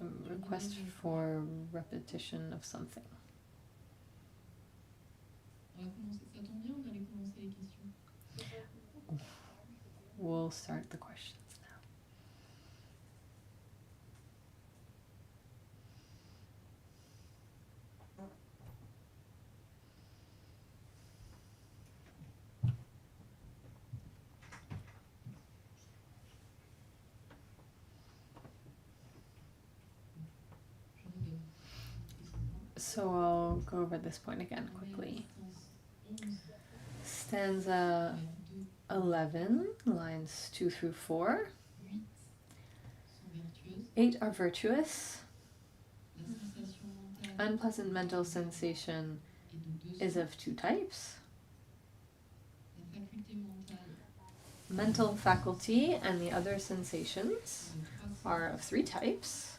A request for repetition of something. We'll start the questions now. So I'll go over this point again quickly. Stanza 11, lines 2 through 4. 8 are virtuous. Unpleasant mental sensation is of 2 types. Mental faculty and the other sensations are of 3 types.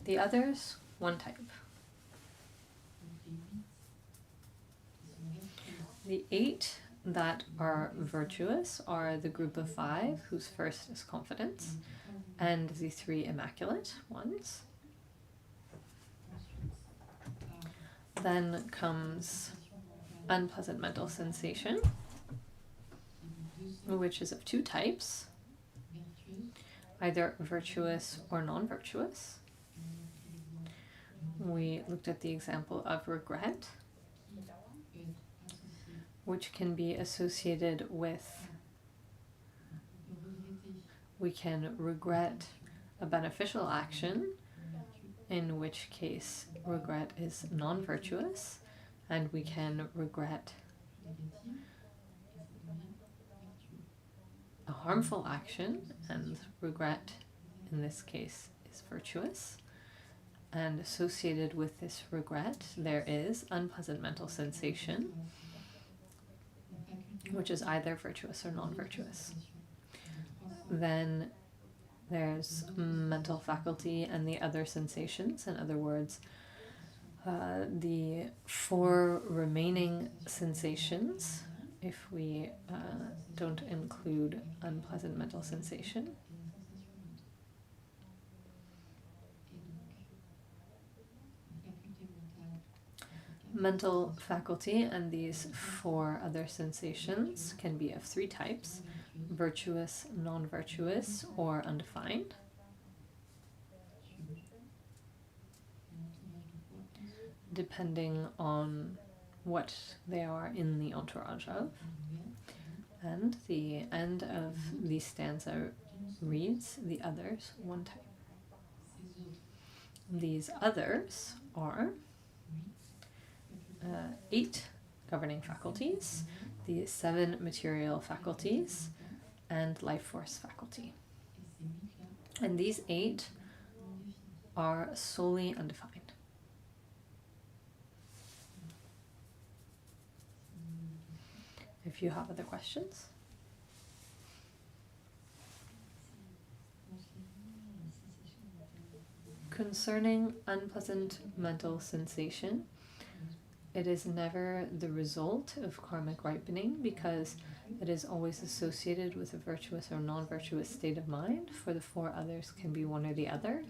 The others, 1 type. The 8 that are virtuous are the group of 5, whose first is confidence, and the 3 immaculate ones. Then comes unpleasant mental sensation, which is of 2 types, either virtuous or non-virtuous. We looked at the example of regret, which can be associated with, we can regret a beneficial action, in which case regret is non-virtuous, and we can regret a harmful action, and regret in this case is virtuous. And associated with this regret, there is unpleasant mental sensation, which is either virtuous or non-virtuous. Then there's mental faculty and the other sensations. In other words, the 4 remaining sensations, if we don't include unpleasant mental sensation. Mental faculty and these 4 other sensations can be of 3 types: virtuous, non-virtuous, or undefined. Depending on what they are in the entourage of. And the end of the stanza reads, the others, 1 type. These others are 8 governing faculties, the 7 material faculties, and life force faculty. And these 8 are solely undefined. if you have other questions. Concerning unpleasant mental sensation, it is never the result of karmic ripening because it is always associated with a virtuous or non-virtuous state of mind. For the four others can be one or the other.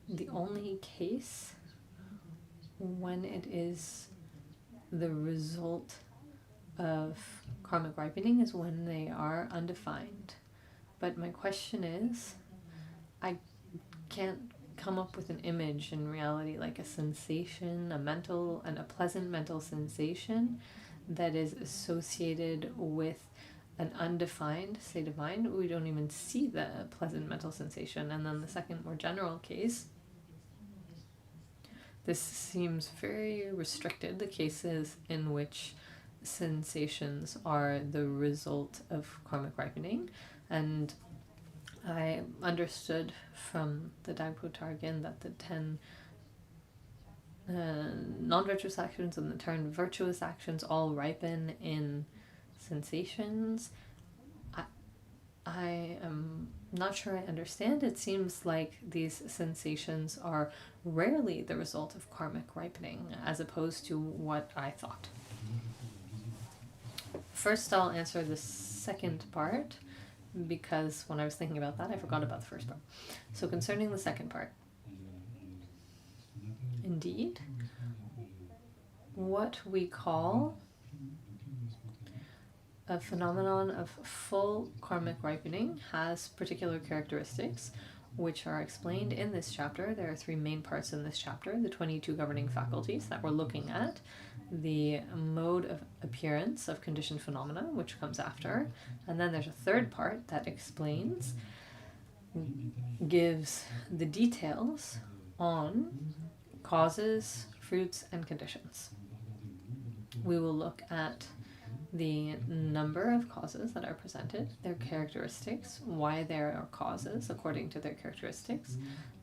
The only case when it is the result of karmic ripening is when they are undefined. But my question is, I can't come up with an image in reality, like a sensation, a pleasant mental sensation that is associated with an undefined state of mind. We don't even see the pleasant mental sensation. And then the second, more general case, this seems very restricted, the cases in which sensations are the result of karmic ripening. And I understood from the Dhagpo Targin that the 10 non-virtuous actions and the 10 virtuous actions all ripen in sensations. I am not sure I understand. It seems like these sensations are rarely the result of karmic ripening, as opposed to what I thought. First, I'll answer the second part, because when I was thinking about that, I forgot about the first part. So concerning the second part, indeed, what we call a phenomenon of full karmic ripening has particular characteristics which are explained in this chapter. There are 3 main parts in this chapter: the 22 governing faculties that we're looking at, the mode of appearance of conditioned phenomena, which comes after, and then there's a third part that gives the details on causes, fruits, and conditions. We will look at the number of causes that are presented, their characteristics, why there are causes according to their characteristics,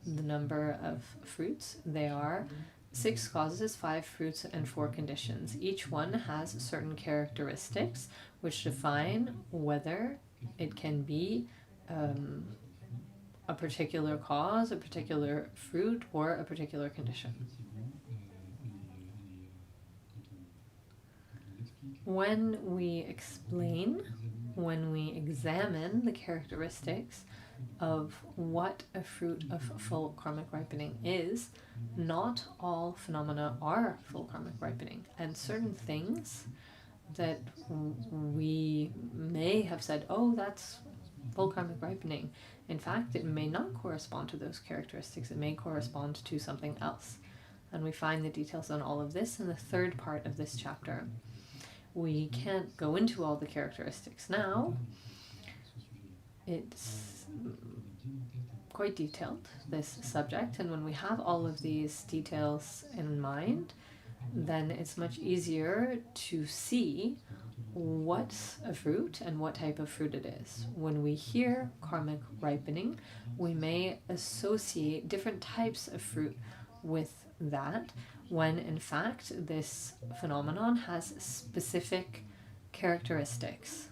the number of fruits. They are 6 causes, 5 fruits, and 4 conditions. Each one has certain characteristics which define whether it can be a particular cause, a particular fruit, or a particular condition. When we examine the characteristics of what a fruit of full karmic ripening is, not all phenomena are full karmic ripening, and certain things that we may have said, oh, that's full karmic ripening. In fact, it may not correspond to those characteristics. It may correspond to something else. And we find the details on all of this in the third part of this chapter. We can't go into all the characteristics now. It's quite detailed, this subject, and when we have all of these details in mind, then it's much easier to see what's a fruit and what type of fruit it is. When we hear karmic ripening, we may associate different types of fruit with that, when in fact this phenomenon has specific characteristics.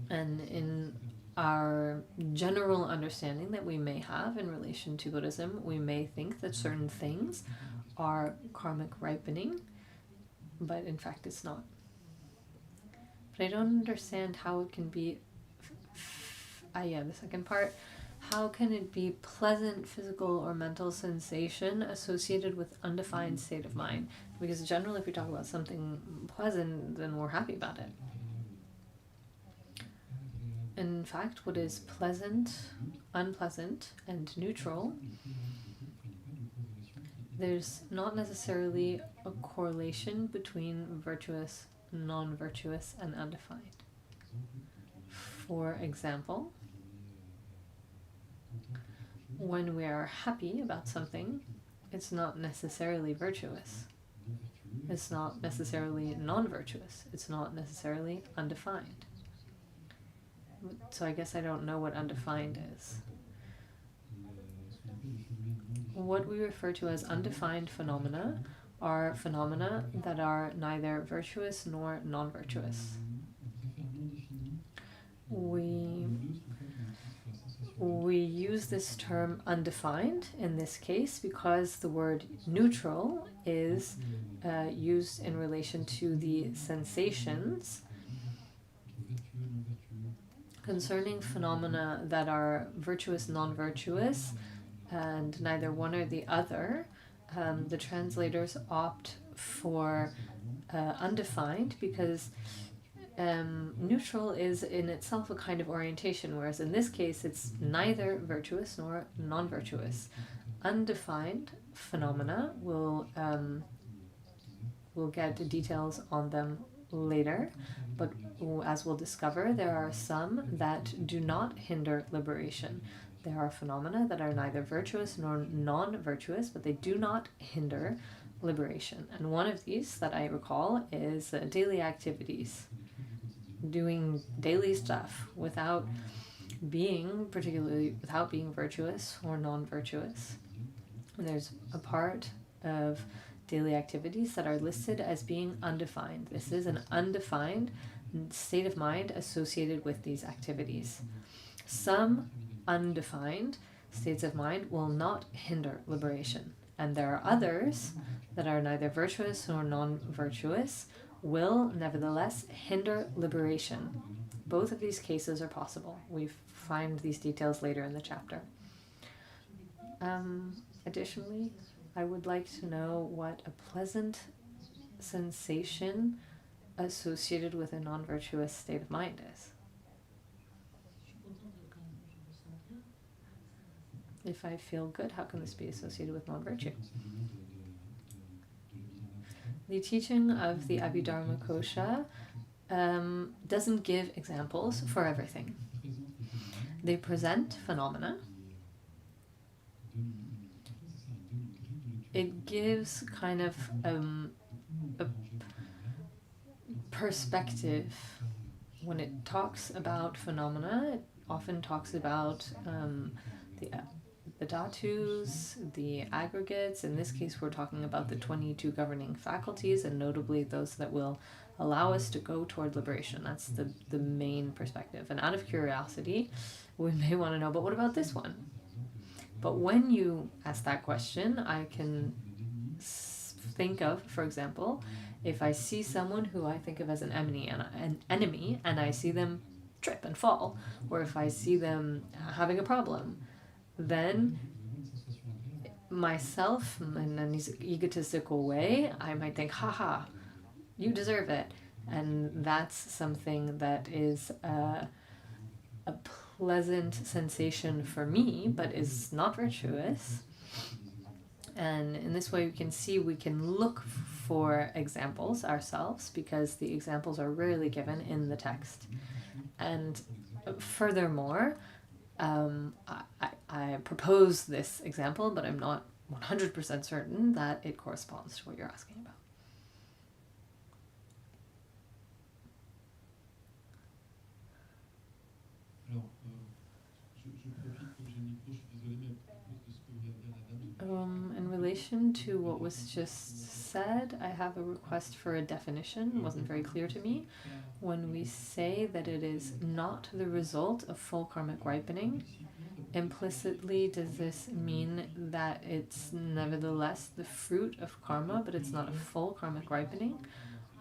And in our general understanding that we may have in relation to Buddhism, we may think that certain things are karmic ripening, but in fact it's not. But I don't understand how it can be, the second part, how can it be pleasant physical or mental sensation associated with undefined state of mind? Because generally if we talk about something pleasant, then we're happy about it. In fact, what is pleasant, unpleasant, and neutral, there's not necessarily a correlation between virtuous, non-virtuous, and undefined. For example, when we are happy about something, it's not necessarily virtuous. It's not necessarily non-virtuous. It's not necessarily undefined. So I guess I don't know what undefined is. What we refer to as undefined phenomena are phenomena that are neither virtuous nor non-virtuous. We use this term undefined in this case because the word neutral is used in relation to the sensations concerning phenomena that are virtuous, non-virtuous, and neither one or the other. The translators opt for undefined because neutral is in itself a kind of orientation, whereas in this case it's neither virtuous nor non-virtuous. Undefined phenomena we'll get details on them later, but as we'll discover, there are some that do not hinder liberation. There are phenomena that are neither virtuous nor non-virtuous, but they do not hinder liberation. And one of these that I recall is daily activities. Doing daily stuff without being virtuous or non-virtuous. And there's a part of daily activities that are listed as being undefined. This is an undefined state of mind associated with these activities. Some undefined states of mind will not hinder liberation, and there are others that are neither virtuous nor non-virtuous will nevertheless hinder liberation. Both of these cases are possible. We find these details later in the chapter. Additionally, I would like to know what a pleasant sensation associated with a non-virtuous state of mind is. If I feel good, how can this be associated with non-virtue? The teaching of the Abhidharmakosha doesn't give examples for everything. They present phenomena. It gives kind of a perspective. When it talks about phenomena, it often talks about the dhatus, the aggregates. In this case, we're talking about the 22 governing faculties, and notably those that will allow us to go toward liberation. That's the main perspective. And out of curiosity, we may want to know, but what about this one? But when you ask that question, I can think of, for example, if I see someone who I think of as an enemy and I see them trip and fall, or if I see them having a problem, then myself, in an egotistical way, I might think, haha, you deserve it. And that's something that is a pleasant sensation for me, but is not virtuous. And in this way, we can look for examples ourselves, because the examples are rarely given in the text. And furthermore, I propose this example, but I'm not 100% certain that it corresponds to what you're asking about. In relation to what was just said, I have a request for a definition. It wasn't very clear to me. When we say that it is not the result of full karmic ripening, implicitly does this mean that it's nevertheless the fruit of karma, but it's not a full karmic ripening?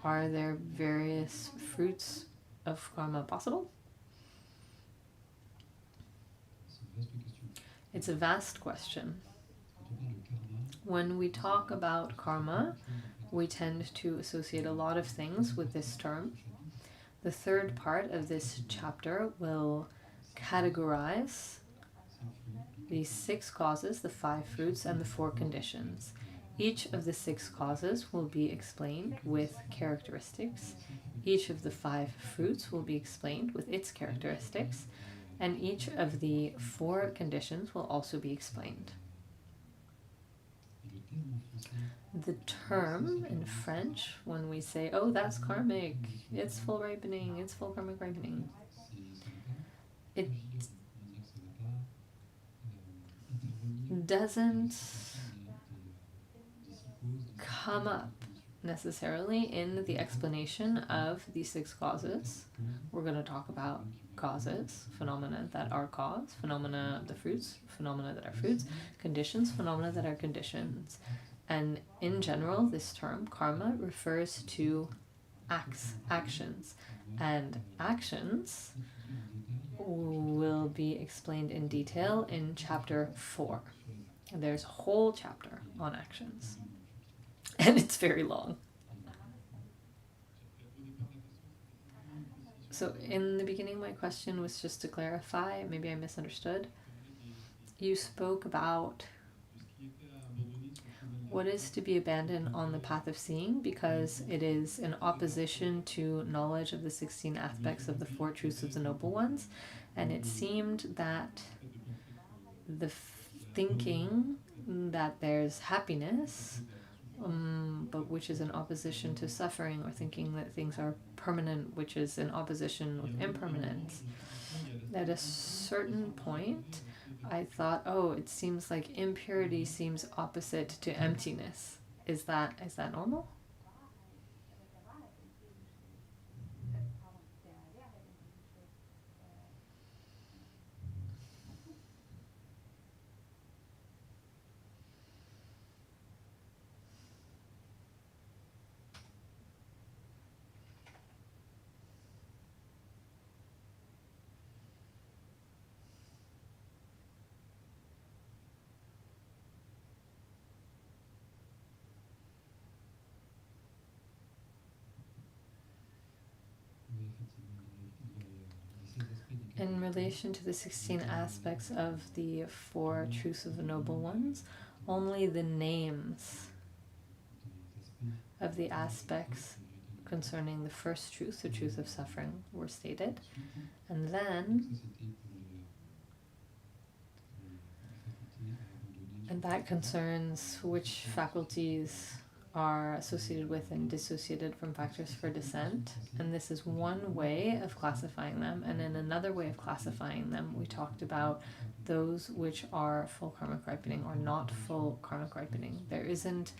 Are there various fruits of karma possible? It's a vast question. When we talk about karma, we tend to associate a lot of things with this term. The third part of this chapter will categorize the 6 causes, the 5 fruits, and the 4 conditions. Each of the 6 causes will be explained with characteristics. Each of the 5 fruits will be explained with its characteristics. And each of the 4 conditions will also be explained. The term in French, when we say, oh, that's karmic, it's full ripening, it's full karmic ripening, it doesn't come up necessarily in the explanation of these 6 causes. We're going to talk about causes, phenomena that are cause, phenomena of the fruits, phenomena that are fruits, conditions, phenomena that are conditions. And in general, this term, karma, refers to actions. And actions will be explained in detail in chapter 4. And there's a whole chapter on actions. And it's very long. So in the beginning, my question was just to clarify, maybe I misunderstood. You spoke about what is to be abandoned on the path of seeing because it is in opposition to knowledge of the 16 aspects of the 4 truths of the Noble Ones. And it seemed that the thinking that there's happiness, but which is in opposition to suffering, or thinking that things are permanent, which is in opposition with impermanence. At a certain point, I thought, oh, it seems like impurity seems opposite to emptiness. Is that normal? In relation to the 16 aspects of the 4 truths of the Noble Ones, only the names of the aspects concerning the first truth, the truth of suffering, were stated. And that concerns which faculties are associated with and dissociated from factors for descent. And this is one way of classifying them. And in another way of classifying them, we talked about those which are full karmic ripening or not full karmic ripening. There isn't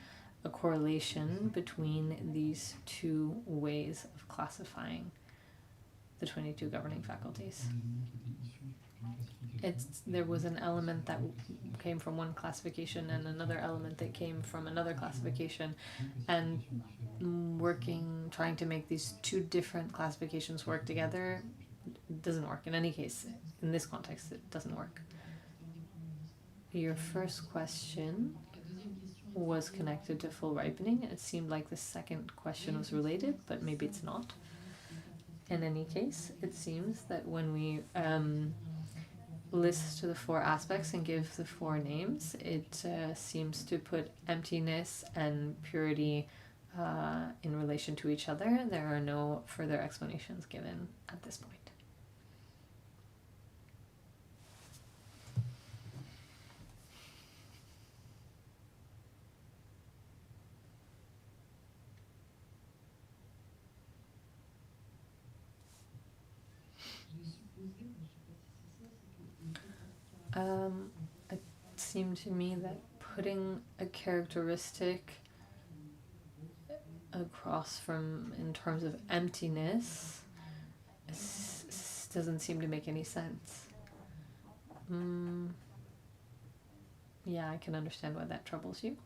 a correlation between these 2 ways of classifying the 22 governing faculties. There was an element that came from one classification and another element that came from another classification, and trying to make these 2 different classifications work together doesn't work. In any case, in this context, it doesn't work. Your first question was connected to full ripening. It seemed like the second question was related, but maybe it's not. In any case, it seems that when we list the 4 aspects and give the 4 names, it seems to put emptiness and purity in relation to each other. There are no further explanations given at this point. It seemed to me that putting a characteristic across from in terms of emptiness doesn't seem to make any sense. Yeah, I can understand why that troubles you.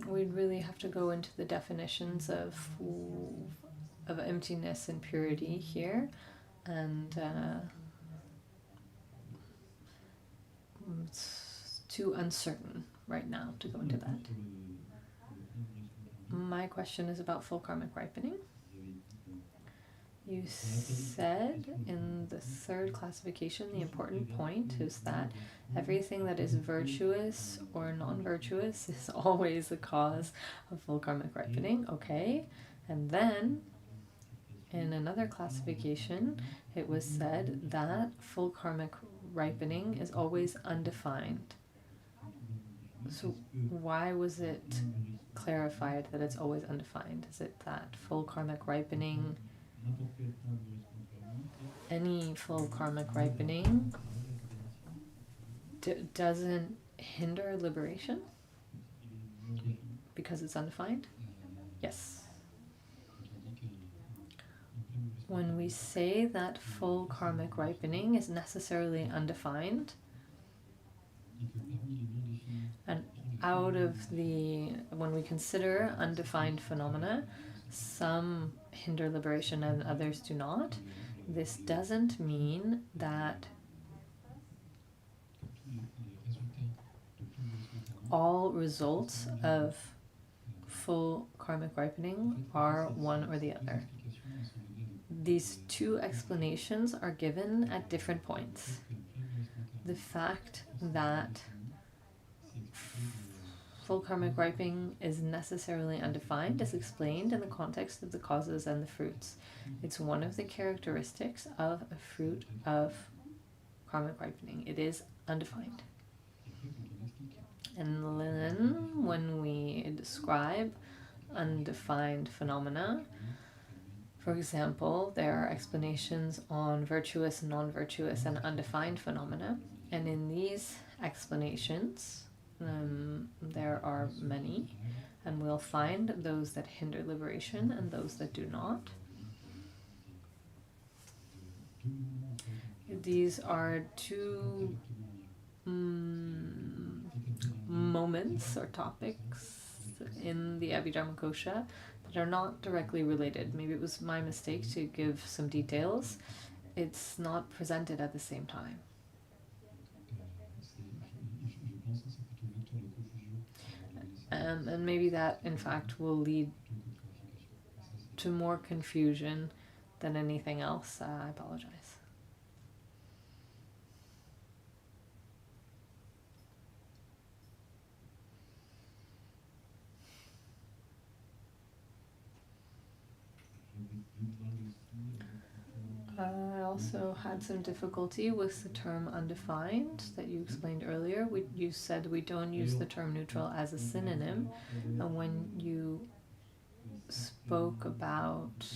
We'd really have to go into the definitions of emptiness and purity here, and It's too uncertain right now to go into that. My question is about full karmic ripening. You said in the third classification, the important point is that everything that is virtuous or non-virtuous is always the cause of full karmic ripening. Okay. And then in another classification, it was said that full karmic ripening is always undefined. So why was it clarified that it's always undefined? Is it that full karmic ripening, any full karmic ripening, doesn't hinder liberation because it's undefined? Yes. When we say that full karmic ripening is necessarily undefined, and when we consider undefined phenomena, some hinder liberation and others do not, this doesn't mean that all results of full karmic ripening are one or the other. These two explanations are given at different points. The fact that full karmic ripening is necessarily undefined is explained in the context of the causes and the fruits. It's one of the characteristics of a fruit of karmic ripening. It is undefined. And then when we describe undefined phenomena, for example, there are explanations on virtuous, non-virtuous, and undefined phenomena. And in these explanations, there are many, and we'll find those that hinder liberation and those that do not. These are two moments or topics in the Abhidharmakosha that are not directly related. Maybe it was my mistake to give some details. It's not presented at the same time. And maybe that, in fact, will lead to more confusion than anything else. I apologize. I also had some difficulty with the term undefined that you explained earlier. You said we don't use the term neutral as a synonym, and when you spoke about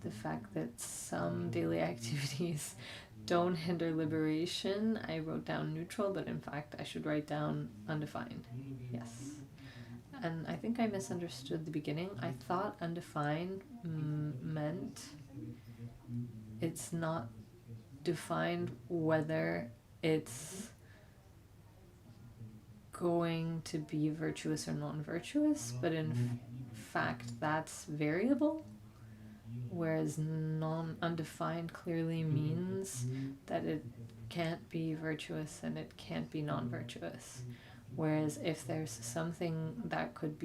the fact that some daily activities don't hinder liberation, I wrote down neutral, but in fact I should write down undefined. Yes. And I think I misunderstood the beginning. I thought undefined meant it's not defined whether it's going to be virtuous or non-virtuous, but in fact that's variable, whereas undefined clearly means that it can't be virtuous and it can't be non-virtuous. Whereas if there's something that could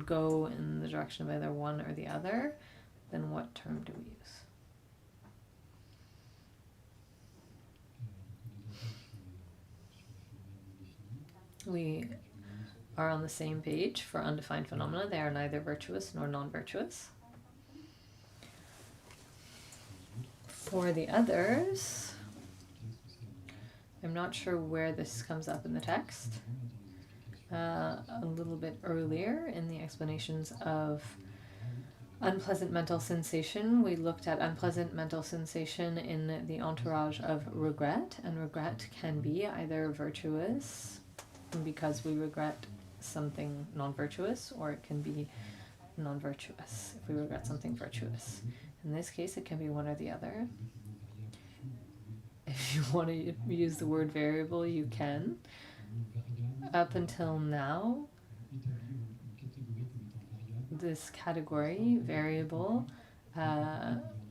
go in the direction of either one or the other, then what term do we use? We are on the same page for undefined phenomena. They are neither virtuous nor non-virtuous. For the others, I'm not sure where this comes up in the text. A little bit earlier in the explanations of unpleasant mental sensation, we looked at unpleasant mental sensation in the entourage of regret, and regret can be either virtuous because we regret something non-virtuous, or it can be non-virtuous if we regret something virtuous. In this case, it can be one or the other. If you want to use the word variable, you can. Up until now, this category, variable,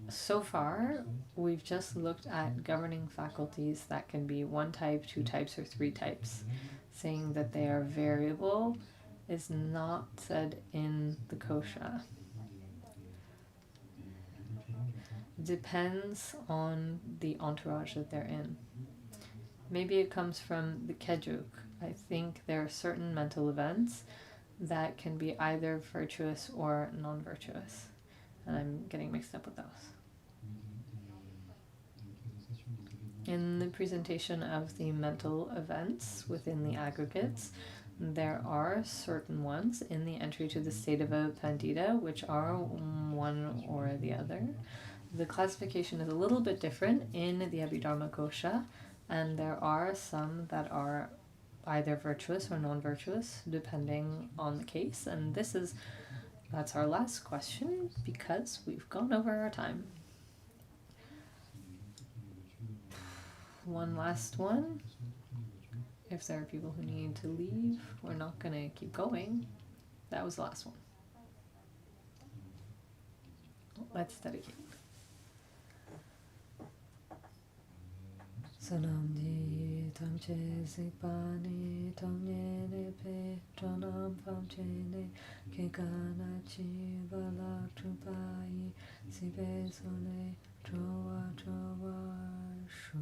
So far, we've just looked at governing faculties that can be 1 type, 2 types, or 3 types. Saying that they are variable is not said in the kosha. Depends on the entourage that they're in. Maybe it comes from the kejuk. I think there are certain mental events that can be either virtuous or non-virtuous. And I'm getting mixed up with those. In the presentation of the mental events within the aggregates, there are certain ones in the entry to the state of a pandita which are one or the other. The classification is a little bit different in the Abhidharmakosha, and there are some that are either virtuous or non-virtuous depending on the case. And that's our last question because we've gone over our time. One last one. If there are people who need to leave, we're not going to keep going. That was the last one. Let's dedicate. Sanam di tamche sikpani tamye ne pe tranam famche ne kekana chi vala trupai sibe sone trowa shu